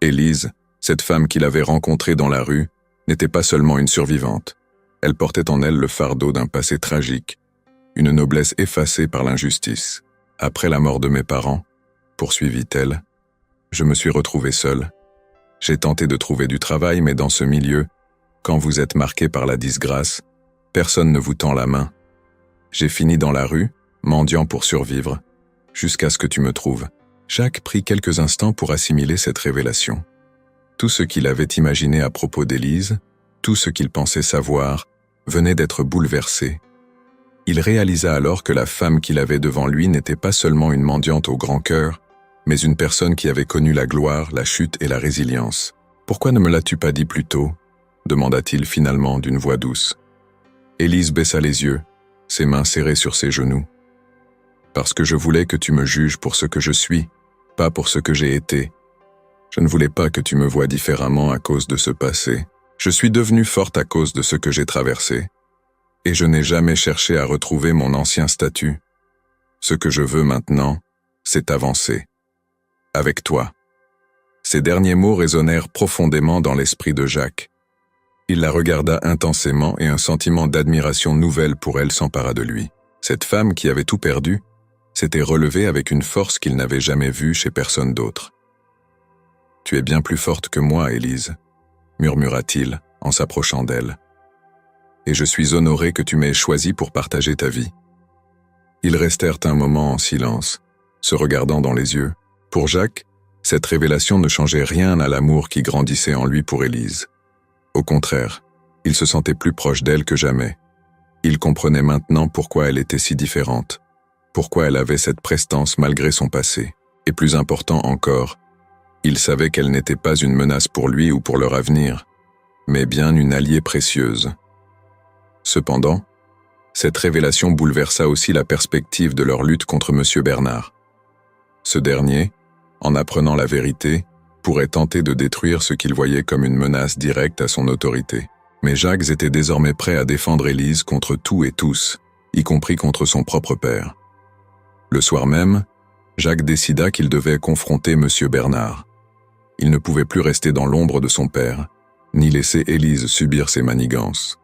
Élise, cette femme qu'il avait rencontrée dans la rue, n'était pas seulement une survivante. Elle portait en elle le fardeau d'un passé tragique, une noblesse effacée par l'injustice. Après la mort de mes parents, poursuivit-elle, je me suis retrouvée seule. J'ai tenté de trouver du travail, mais dans ce milieu, quand vous êtes marqué par la disgrâce, personne ne vous tend la main. J'ai fini dans la rue, mendiant pour survivre, jusqu'à ce que tu me trouves. Jacques prit quelques instants pour assimiler cette révélation. Tout ce qu'il avait imaginé à propos d'Élise, tout ce qu'il pensait savoir, venait d'être bouleversé. Il réalisa alors que la femme qu'il avait devant lui n'était pas seulement une mendiante au grand cœur, mais une personne qui avait connu la gloire, la chute et la résilience. « Pourquoi ne me l'as-tu pas dit plus tôt ?» demanda-t-il finalement d'une voix douce. Élise baissa les yeux, ses mains serrées sur ses genoux. Parce que je voulais que tu me juges pour ce que je suis, pas pour ce que j'ai été. Je ne voulais pas que tu me vois différemment à cause de ce passé. Je suis devenue forte à cause de ce que j'ai traversé. Et je n'ai jamais cherché à retrouver mon ancien statut. Ce que je veux maintenant, c'est avancer. Avec toi. Ces derniers mots résonnèrent profondément dans l'esprit de Jacques. Il la regarda intensément et un sentiment d'admiration nouvelle pour elle s'empara de lui. Cette femme qui avait tout perdu s'était relevée avec une force qu'il n'avait jamais vue chez personne d'autre. « Tu es bien plus forte que moi, Élise, » murmura-t-il en s'approchant d'elle. « Et je suis honoré que tu m'aies choisi pour partager ta vie. » Ils restèrent un moment en silence, se regardant dans les yeux. Pour Jacques, cette révélation ne changeait rien à l'amour qui grandissait en lui pour Élise. Au contraire, il se sentait plus proche d'elle que jamais. Il comprenait maintenant pourquoi elle était si différente, pourquoi elle avait cette prestance malgré son passé. Et plus important encore, il savait qu'elle n'était pas une menace pour lui ou pour leur avenir, mais bien une alliée précieuse. Cependant, cette révélation bouleversa aussi la perspective de leur lutte contre M. Bernard. Ce dernier, en apprenant la vérité, pourrait tenter de détruire ce qu'il voyait comme une menace directe à son autorité. Mais Jacques était désormais prêt à défendre Élise contre tout et tous, y compris contre son propre père. Le soir même, Jacques décida qu'il devait confronter M. Bernard. Il ne pouvait plus rester dans l'ombre de son père, ni laisser Élise subir ses manigances.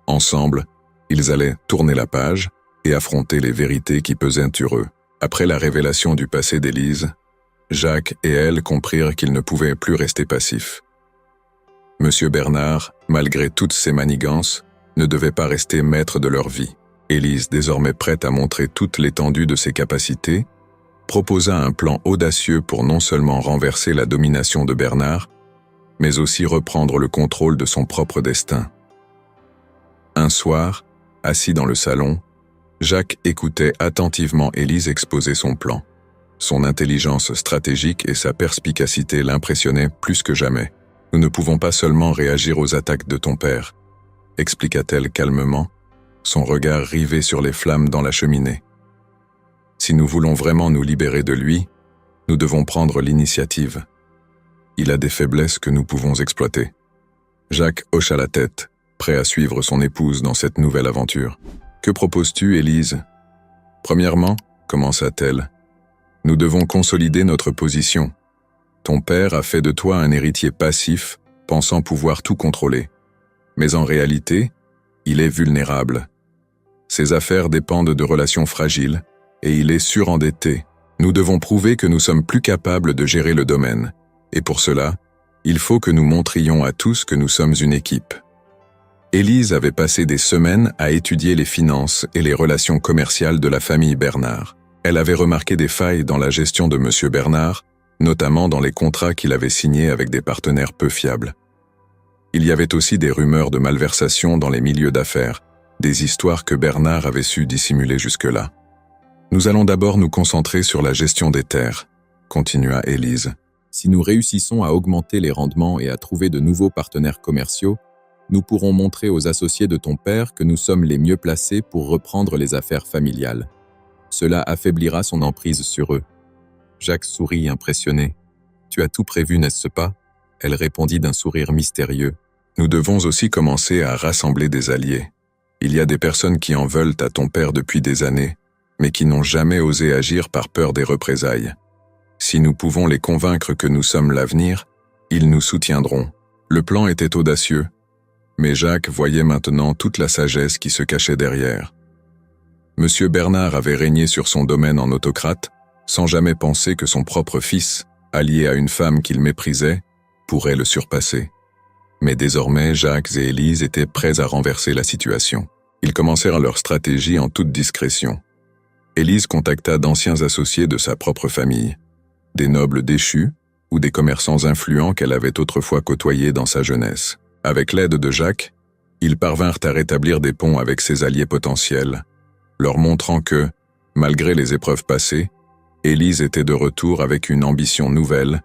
Ensemble, ils allaient tourner la page et affronter les vérités qui pesaient sur eux. Après la révélation du passé d'Élise, Jacques et elle comprirent qu'ils ne pouvaient plus rester passifs. M. Bernard, malgré toutes ses manigances, ne devait pas rester maître de leur vie. Élise, désormais prête à montrer toute l'étendue de ses capacités, proposa un plan audacieux pour non seulement renverser la domination de Bernard, mais aussi reprendre le contrôle de son propre destin. Un soir, assis dans le salon, Jacques écoutait attentivement Élise exposer son plan. Son intelligence stratégique et sa perspicacité l'impressionnaient plus que jamais. « Nous ne pouvons pas seulement réagir aux attaques de ton père », expliqua-t-elle calmement, son regard rivé sur les flammes dans la cheminée. « Si nous voulons vraiment nous libérer de lui, nous devons prendre l'initiative. Il a des faiblesses que nous pouvons exploiter. » Jacques hocha la tête, prêt à suivre son épouse dans cette nouvelle aventure. « Que proposes-tu, Élise ?» « Premièrement, commença-t-elle, nous devons consolider notre position. Ton père a fait de toi un héritier passif, pensant pouvoir tout contrôler. Mais en réalité, il est vulnérable. Ses affaires dépendent de relations fragiles, et il est surendetté. Nous devons prouver que nous sommes plus capables de gérer le domaine. Et pour cela, il faut que nous montrions à tous que nous sommes une équipe. » Élise avait passé des semaines à étudier les finances et les relations commerciales de la famille Bernard. Elle avait remarqué des failles dans la gestion de M. Bernard, notamment dans les contrats qu'il avait signés avec des partenaires peu fiables. Il y avait aussi des rumeurs de malversation dans les milieux d'affaires, des histoires que Bernard avait su dissimuler jusque-là. « Nous allons d'abord nous concentrer sur la gestion des terres », continua Élise. « Si nous réussissons à augmenter les rendements et à trouver de nouveaux partenaires commerciaux, nous pourrons montrer aux associés de ton père que nous sommes les mieux placés pour reprendre les affaires familiales. Cela affaiblira son emprise sur eux. » Jacques sourit impressionné. « Tu as tout prévu, n'est-ce pas ?» Elle répondit d'un sourire mystérieux. « Nous devons aussi commencer à rassembler des alliés. Il y a des personnes qui en veulent à ton père depuis des années, mais qui n'ont jamais osé agir par peur des représailles. Si nous pouvons les convaincre que nous sommes l'avenir, ils nous soutiendront. » Le plan était audacieux, mais Jacques voyait maintenant toute la sagesse qui se cachait derrière. Monsieur Bernard avait régné sur son domaine en autocrate, sans jamais penser que son propre fils, allié à une femme qu'il méprisait, pourrait le surpasser. Mais désormais, Jacques et Élise étaient prêts à renverser la situation. Ils commencèrent leur stratégie en toute discrétion. Élise contacta d'anciens associés de sa propre famille, des nobles déchus ou des commerçants influents qu'elle avait autrefois côtoyés dans sa jeunesse. Avec l'aide de Jacques, ils parvinrent à rétablir des ponts avec ses alliés potentiels, leur montrant que, malgré les épreuves passées, Élise était de retour avec une ambition nouvelle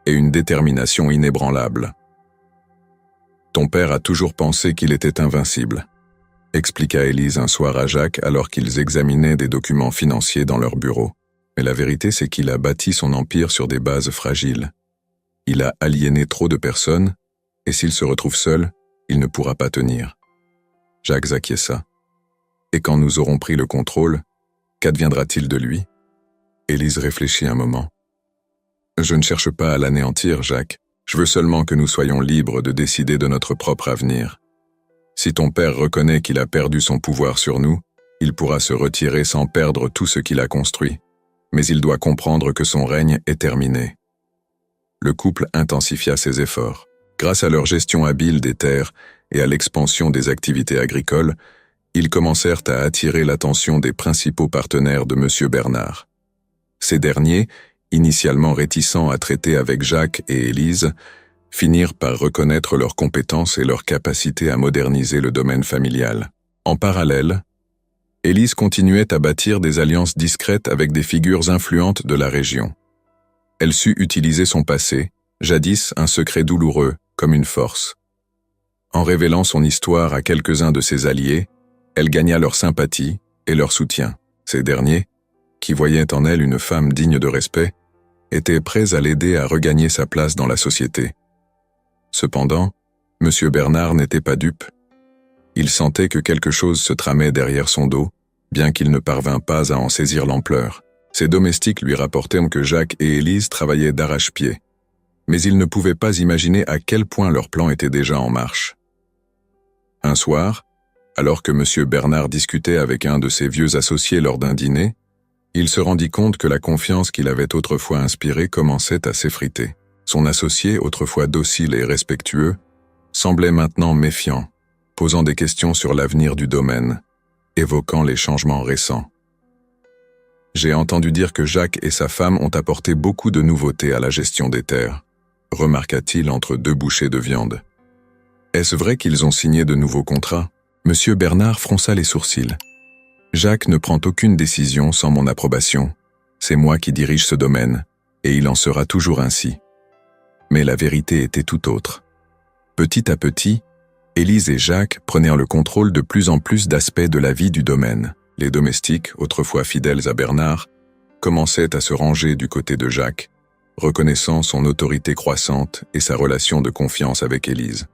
et une détermination inébranlable. « Ton père a toujours pensé qu'il était invincible. expliqua Élise un soir à Jacques alors qu'ils examinaient des documents financiers dans leur bureau. Mais la vérité, c'est qu'il a bâti son empire sur des bases fragiles. Il a aliéné trop de personnes, et s'il se retrouve seul, il ne pourra pas tenir. Jacques acquiesça. Et quand nous aurons pris le contrôle, qu'adviendra-t-il de lui? Élise réfléchit un moment. Je ne cherche pas à l'anéantir, Jacques. Je veux seulement que nous soyons libres de décider de notre propre avenir. Si ton père reconnaît qu'il a perdu son pouvoir sur nous, il pourra se retirer sans perdre tout ce qu'il a construit. Mais il doit comprendre que son règne est terminé. Le couple intensifia ses efforts. Grâce à leur gestion habile des terres et à l'expansion des activités agricoles, ils commencèrent à attirer l'attention des principaux partenaires de M. Bernard. Ces derniers, initialement réticents à traiter avec Jacques et Élise, finirent par reconnaître leurs compétences et leur capacité à moderniser le domaine familial. En parallèle, Élise continuait à bâtir des alliances discrètes avec des figures influentes de la région. Elle sut utiliser son passé, jadis un secret douloureux, comme une force. En révélant son histoire à quelques-uns de ses alliés, elle gagna leur sympathie et leur soutien. Ces derniers, qui voyaient en elle une femme digne de respect, étaient prêts à l'aider à regagner sa place dans la société. Cependant, M. Bernard n'était pas dupe. Il sentait que quelque chose se tramait derrière son dos, bien qu'il ne parvint pas à en saisir l'ampleur. Ses domestiques lui rapportèrent que Jacques et Élise travaillaient d'arrache-pied, mais il ne pouvait pas imaginer à quel point leur plan était déjà en marche. Un soir, alors que M. Bernard discutait avec un de ses vieux associés lors d'un dîner, il se rendit compte que la confiance qu'il avait autrefois inspirée commençait à s'effriter. Son associé, autrefois docile et respectueux, semblait maintenant méfiant, posant des questions sur l'avenir du domaine, évoquant les changements récents. « J'ai entendu dire que Jacques et sa femme ont apporté beaucoup de nouveautés à la gestion des terres, » remarqua-t-il entre deux bouchées de viande. « Est-ce vrai qu'ils ont signé de nouveaux contrats ?» M. Bernard fronça les sourcils. « Jacques ne prend aucune décision sans mon approbation. C'est moi qui dirige ce domaine, et il en sera toujours ainsi. » Mais la vérité était tout autre. Petit à petit, Élise et Jacques prenèrent le contrôle de plus en plus d'aspects de la vie du domaine. Les domestiques, autrefois fidèles à Bernard, commençaient à se ranger du côté de Jacques, reconnaissant son autorité croissante et sa relation de confiance avec Élise.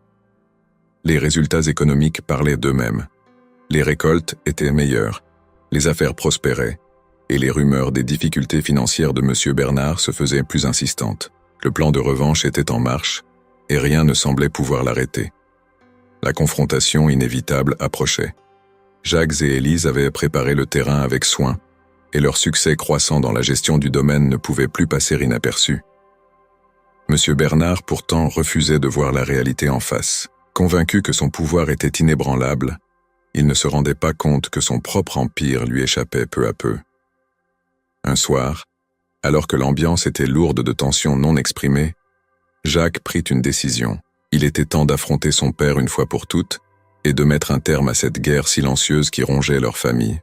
Les résultats économiques parlaient d'eux-mêmes. Les récoltes étaient meilleures, les affaires prospéraient, et les rumeurs des difficultés financières de M. Bernard se faisaient plus insistantes. Le plan de revanche était en marche, et rien ne semblait pouvoir l'arrêter. La confrontation inévitable approchait. Jacques et Élise avaient préparé le terrain avec soin, et leur succès croissant dans la gestion du domaine ne pouvait plus passer inaperçu. M. Bernard pourtant refusait de voir la réalité en face. Convaincu que son pouvoir était inébranlable, il ne se rendait pas compte que son propre empire lui échappait peu à peu. Un soir, alors que l'ambiance était lourde de tensions non exprimées, Jacques prit une décision. Il était temps d'affronter son père une fois pour toutes et de mettre un terme à cette guerre silencieuse qui rongeait leur famille.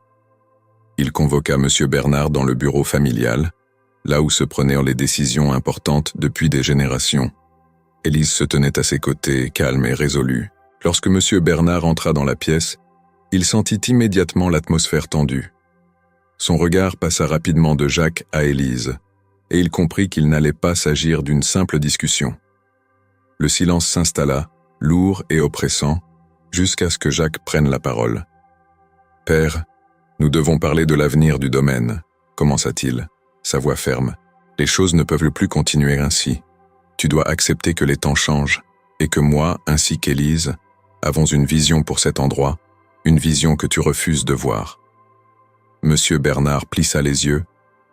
Il convoqua M. Bernard dans le bureau familial, là où se prenaient les décisions importantes depuis des générations. Élise se tenait à ses côtés, calme et résolue. Lorsque M. Bernard entra dans la pièce, il sentit immédiatement l'atmosphère tendue. Son regard passa rapidement de Jacques à Élise, et il comprit qu'il n'allait pas s'agir d'une simple discussion. Le silence s'installa, lourd et oppressant, jusqu'à ce que Jacques prenne la parole. « Père, nous devons parler de l'avenir du domaine, » commença-t-il, sa voix ferme. « Les choses ne peuvent plus continuer ainsi. Tu dois accepter que les temps changent, et que moi, ainsi qu'Élise, avons une vision pour cet endroit, une vision que tu refuses de voir. » Monsieur Bernard plissa les yeux,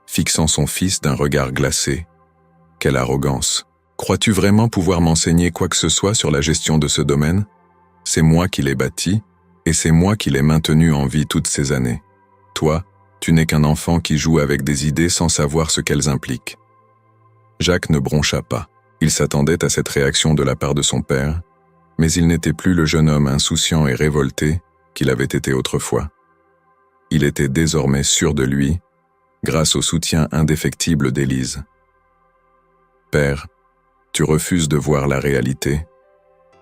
fixant son fils d'un regard glacé. « Quelle arrogance! Crois-tu vraiment pouvoir m'enseigner quoi que ce soit sur la gestion de ce domaine? C'est moi qui l'ai bâti, et c'est moi qui l'ai maintenu en vie toutes ces années. Toi, tu n'es qu'un enfant qui joue avec des idées sans savoir ce qu'elles impliquent. » Jacques ne broncha pas. Il s'attendait à cette réaction de la part de son père, mais il n'était plus le jeune homme insouciant et révolté qu'il avait été autrefois. Il était désormais sûr de lui, grâce au soutien indéfectible d'Élise. « Père, tu refuses de voir la réalité, »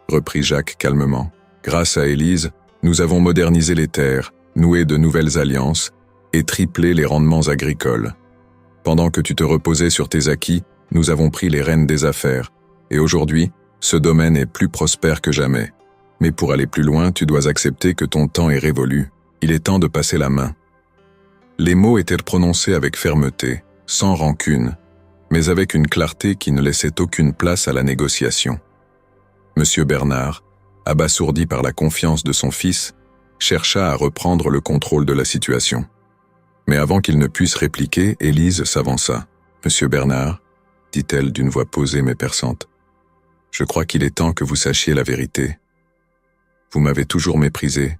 reprit Jacques calmement. « Grâce à Élise, Nous avons modernisé les terres, noué de nouvelles alliances et triplé les rendements agricoles. Pendant que tu te reposais sur tes acquis, nous avons pris les rênes des affaires. Et aujourd'hui, ce domaine est plus prospère que jamais. Mais pour aller plus loin, tu dois accepter que ton temps est révolu. Il est temps de passer la main. Les mots étaient prononcés avec fermeté, sans rancune, mais avec une clarté qui ne laissait aucune place à la négociation. Monsieur Bernard, abasourdi par la confiance de son fils, chercha à reprendre le contrôle de la situation. Mais avant qu'il ne puisse répliquer, Élise s'avança. « Monsieur Bernard, dit-elle d'une voix posée mais perçante, je crois qu'il est temps que vous sachiez la vérité. Vous m'avez toujours méprisé,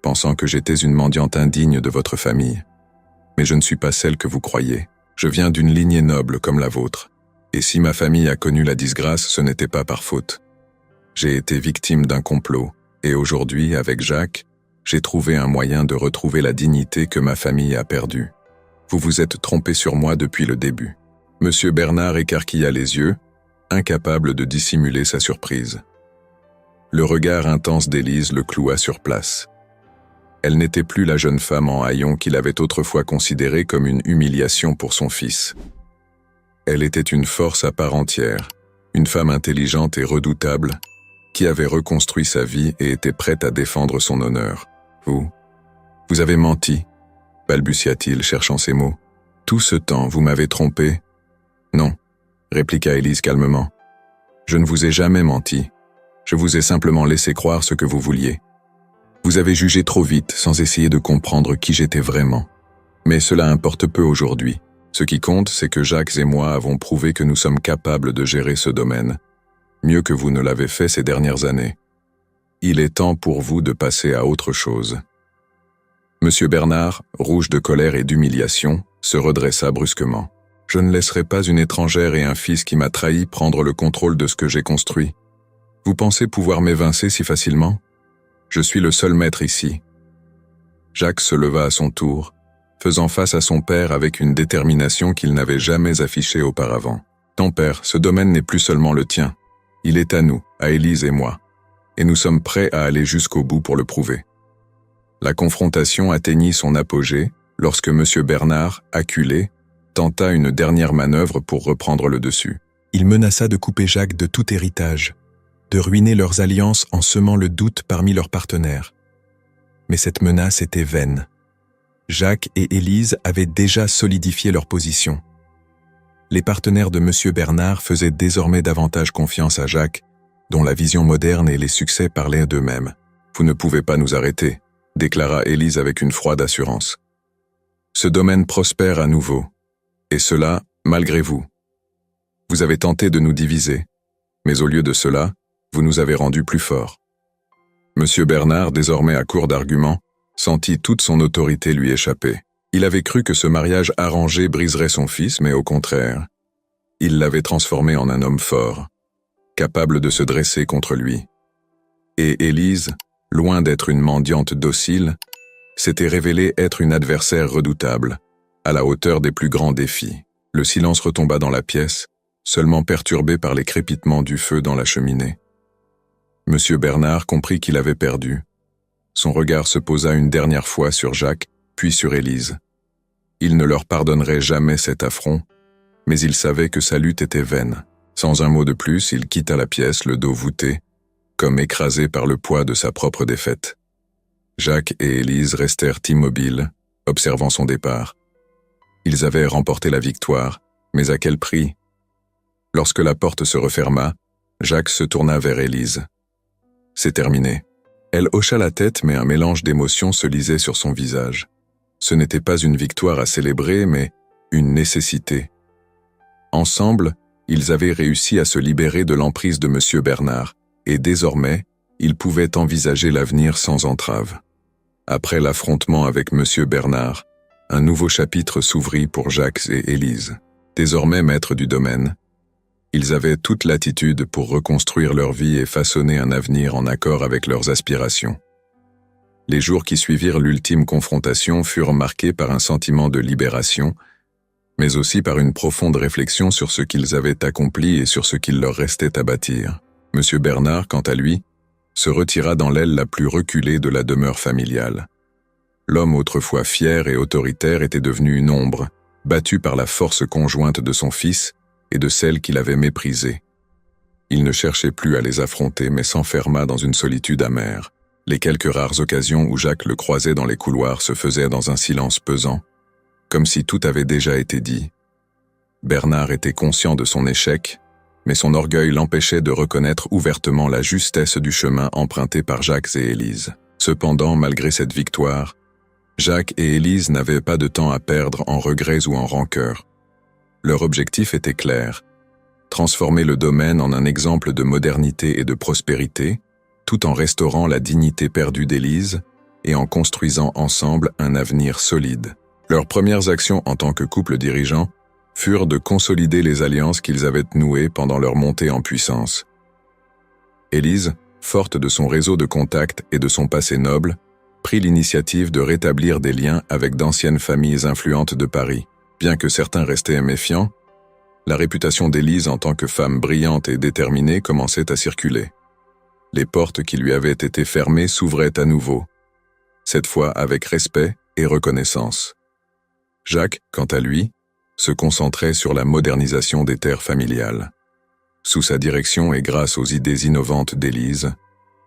pensant que j'étais une mendiante indigne de votre famille. Mais je ne suis pas celle que vous croyez. Je viens d'une lignée noble comme la vôtre. Et si ma famille a connu la disgrâce, ce n'était pas par faute. J'ai été victime d'un complot, et aujourd'hui, avec Jacques, j'ai trouvé un moyen de retrouver la dignité que ma famille a perdue. Vous vous êtes trompé sur moi depuis le début. » Monsieur Bernard écarquilla les yeux, incapable de dissimuler sa surprise. Le regard intense d'Élise le cloua sur place. Elle n'était plus la jeune femme en haillons qu'il avait autrefois considérée comme une humiliation pour son fils. Elle était une force à part entière, une femme intelligente et redoutable, qui avait reconstruit sa vie et était prête à défendre son honneur. « Vous avez menti, » balbutia-t-il, cherchant ses mots. « Tout ce temps, vous m'avez trompé. »« Non, » répliqua Élise calmement. « Je ne vous ai jamais menti. Je vous ai simplement laissé croire ce que vous vouliez. Vous avez jugé trop vite, sans essayer de comprendre qui j'étais vraiment. Mais cela importe peu aujourd'hui. Ce qui compte, c'est que Jacques et moi avons prouvé que nous sommes capables de gérer ce domaine, mieux que vous ne l'avez fait ces dernières années. Il est temps pour vous de passer à autre chose. » Monsieur Bernard, rouge de colère et d'humiliation, se redressa brusquement. « Je ne laisserai pas une étrangère et un fils qui m'a trahi prendre le contrôle de ce que j'ai construit. Vous pensez pouvoir m'évincer si facilement ? Je suis le seul maître ici. » Jacques se leva à son tour, faisant face à son père avec une détermination qu'il n'avait jamais affichée auparavant. « Ton père, ce domaine n'est plus seulement le tien. Il est à nous, à Élise et moi, et nous sommes prêts à aller jusqu'au bout pour le prouver. » La confrontation atteignit son apogée lorsque Monsieur Bernard, acculé, tenta une dernière manœuvre pour reprendre le dessus. Il menaça de couper Jacques de tout héritage, de ruiner leurs alliances en semant le doute parmi leurs partenaires. Mais cette menace était vaine. Jacques et Élise avaient déjà solidifié leur position. Les partenaires de Monsieur Bernard faisaient désormais davantage confiance à Jacques, dont la vision moderne et les succès parlaient d'eux-mêmes. « Vous ne pouvez pas nous arrêter », déclara Élise avec une froide assurance. « Ce domaine prospère à nouveau, et cela, malgré vous. Vous avez tenté de nous diviser, mais au lieu de cela, vous nous avez rendus plus forts. » Monsieur Bernard, désormais à court d'arguments, sentit toute son autorité lui échapper. Il avait cru que ce mariage arrangé briserait son fils, mais au contraire, il l'avait transformé en un homme fort, capable de se dresser contre lui. Et Élise, loin d'être une mendiante docile, s'était révélée être une adversaire redoutable, à la hauteur des plus grands défis. Le silence retomba dans la pièce, seulement perturbé par les crépitements du feu dans la cheminée. Monsieur Bernard comprit qu'il avait perdu. Son regard se posa une dernière fois sur Jacques, puis sur Élise. Il ne leur pardonnerait jamais cet affront, mais il savait que sa lutte était vaine. Sans un mot de plus, il quitta la pièce, le dos voûté, comme écrasé par le poids de sa propre défaite. Jacques et Élise restèrent immobiles, observant son départ. Ils avaient remporté la victoire, mais à quel prix ? Lorsque la porte se referma, Jacques se tourna vers Élise. « C'est terminé. » Elle hocha la tête, mais un mélange d'émotions se lisait sur son visage. Ce n'était pas une victoire à célébrer, mais une nécessité. Ensemble, ils avaient réussi à se libérer de l'emprise de Monsieur Bernard, et désormais, ils pouvaient envisager l'avenir sans entrave. Après l'affrontement avec Monsieur Bernard, un nouveau chapitre s'ouvrit pour Jacques et Élise. Désormais maîtres du domaine, ils avaient toute latitude pour reconstruire leur vie et façonner un avenir en accord avec leurs aspirations. Les jours qui suivirent l'ultime confrontation furent marqués par un sentiment de libération, mais aussi par une profonde réflexion sur ce qu'ils avaient accompli et sur ce qu'il leur restait à bâtir. Monsieur Bernard, quant à lui, se retira dans l'aile la plus reculée de la demeure familiale. L'homme autrefois fier et autoritaire était devenu une ombre, battu par la force conjointe de son fils et de celle qu'il avait méprisée. Il ne cherchait plus à les affronter mais s'enferma dans une solitude amère. Les quelques rares occasions où Jacques le croisait dans les couloirs se faisaient dans un silence pesant, comme si tout avait déjà été dit. Bernard était conscient de son échec, mais son orgueil l'empêchait de reconnaître ouvertement la justesse du chemin emprunté par Jacques et Élise. Cependant, malgré cette victoire, Jacques et Élise n'avaient pas de temps à perdre en regrets ou en rancœurs. Leur objectif était clair: transformer le domaine en un exemple de modernité et de prospérité, tout en restaurant la dignité perdue d'Élise et en construisant ensemble un avenir solide. Leurs premières actions en tant que couple dirigeant furent de consolider les alliances qu'ils avaient nouées pendant leur montée en puissance. Élise, forte de son réseau de contacts et de son passé noble, prit l'initiative de rétablir des liens avec d'anciennes familles influentes de Paris. Bien que certains restaient méfiants, la réputation d'Élise en tant que femme brillante et déterminée commençait à circuler. Les portes qui lui avaient été fermées s'ouvraient à nouveau, cette fois avec respect et reconnaissance. Jacques, quant à lui, se concentrait sur la modernisation des terres familiales. Sous sa direction et grâce aux idées innovantes d'Élise,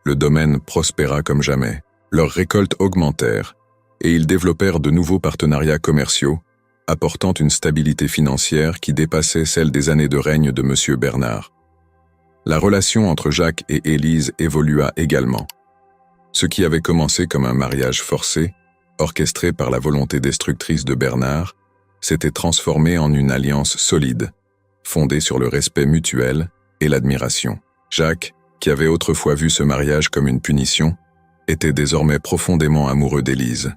le domaine prospéra comme jamais. Leurs récoltes augmentèrent et ils développèrent de nouveaux partenariats commerciaux, apportant une stabilité financière qui dépassait celle des années de règne de M. Bernard. La relation entre Jacques et Élise évolua également. Ce qui avait commencé comme un mariage forcé, orchestré par la volonté destructrice de Bernard, s'était transformé en une alliance solide, fondée sur le respect mutuel et l'admiration. Jacques, qui avait autrefois vu ce mariage comme une punition, était désormais profondément amoureux d'Élise.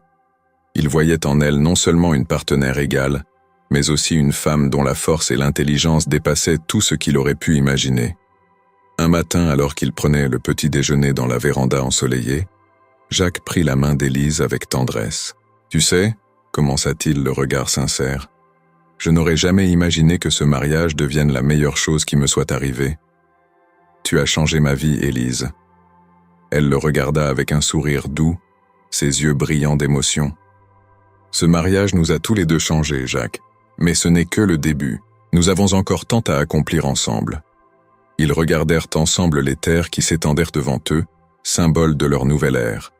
Il voyait en elle non seulement une partenaire égale, mais aussi une femme dont la force et l'intelligence dépassaient tout ce qu'il aurait pu imaginer. Un matin, alors qu'il prenait le petit déjeuner dans la véranda ensoleillée, Jacques prit la main d'Élise avec tendresse. « Tu sais » commença-t-il le regard sincère, « je n'aurais jamais imaginé que ce mariage devienne la meilleure chose qui me soit arrivée. Tu as changé ma vie, Élise. » Elle le regarda avec un sourire doux, ses yeux brillants d'émotion. « Ce mariage nous a tous les deux changés, Jacques, mais ce n'est que le début. Nous avons encore tant à accomplir ensemble. » Ils regardèrent ensemble les terres qui s'étendirent devant eux, symbole de leur nouvelle ère.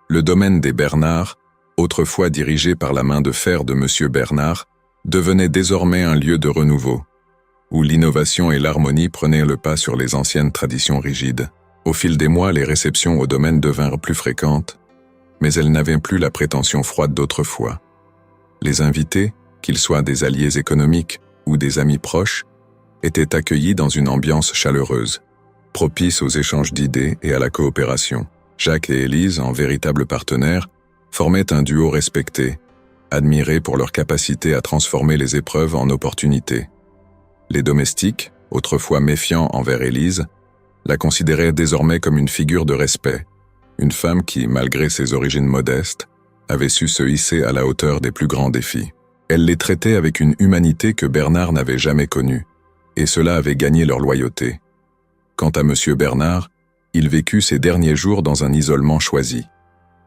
Le domaine des Bernard, autrefois dirigé par la main de fer de M. Bernard, devenait désormais un lieu de renouveau, où l'innovation et l'harmonie prenaient le pas sur les anciennes traditions rigides. Au fil des mois, les réceptions au domaine devinrent plus fréquentes, mais elles n'avaient plus la prétention froide d'autrefois. Les invités, qu'ils soient des alliés économiques ou des amis proches, étaient accueillis dans une ambiance chaleureuse, propice aux échanges d'idées et à la coopération. Jacques et Élise, en véritables partenaires, formaient un duo respecté, admiré pour leur capacité à transformer les épreuves en opportunités. Les domestiques, autrefois méfiants envers Élise, la considéraient désormais comme une figure de respect, une femme qui, malgré ses origines modestes, avait su se hisser à la hauteur des plus grands défis. Elle les traitait avec une humanité que Bernard n'avait jamais connue, et cela avait gagné leur loyauté. Quant à M. Bernard, il vécut ses derniers jours dans un isolement choisi.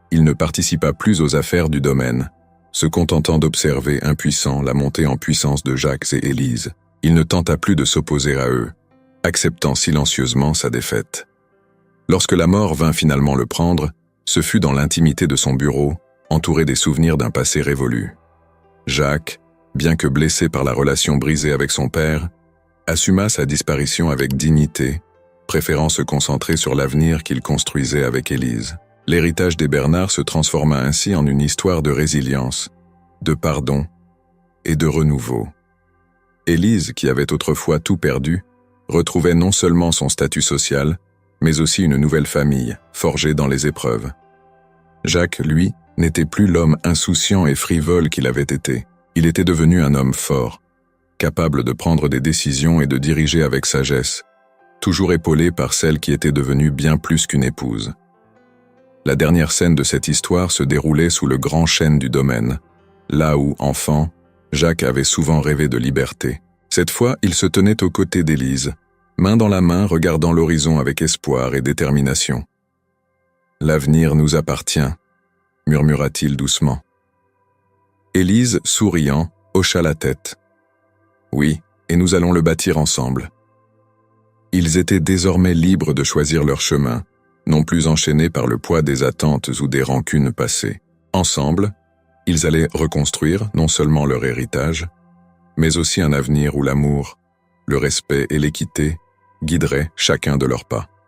Il ne participa plus aux affaires du domaine, se contentant d'observer impuissant la montée en puissance de Jacques et Élise. Il ne tenta plus de s'opposer à eux, acceptant silencieusement sa défaite. Lorsque la mort vint finalement le prendre, ce fut dans l'intimité de son bureau, entouré des souvenirs d'un passé révolu. Jacques, bien que blessé par la relation brisée avec son père, assuma sa disparition avec dignité, préférant se concentrer sur l'avenir qu'il construisait avec Élise. L'héritage des Bernard se transforma ainsi en une histoire de résilience, de pardon et de renouveau. Élise, qui avait autrefois tout perdu, retrouvait non seulement son statut social, mais aussi une nouvelle famille, forgée dans les épreuves. Jacques, lui, n'était plus l'homme insouciant et frivole qu'il avait été. Il était devenu un homme fort, capable de prendre des décisions et de diriger avec sagesse, toujours épaulé par celle qui était devenue bien plus qu'une épouse. La dernière scène de cette histoire se déroulait sous le grand chêne du domaine, là où, enfant, Jacques avait souvent rêvé de liberté. Cette fois, il se tenait aux côtés d'Élise, main dans la main regardant l'horizon avec espoir et détermination. L'avenir nous appartient, murmura-t-il doucement. Élise, souriant, hocha la tête. Oui, et nous allons le bâtir ensemble. Ils étaient désormais libres de choisir leur chemin, non plus enchaînés par le poids des attentes ou des rancunes passées. Ensemble, ils allaient reconstruire non seulement leur héritage, mais aussi un avenir où l'amour, le respect et l'équité guideraient chacun de leurs pas.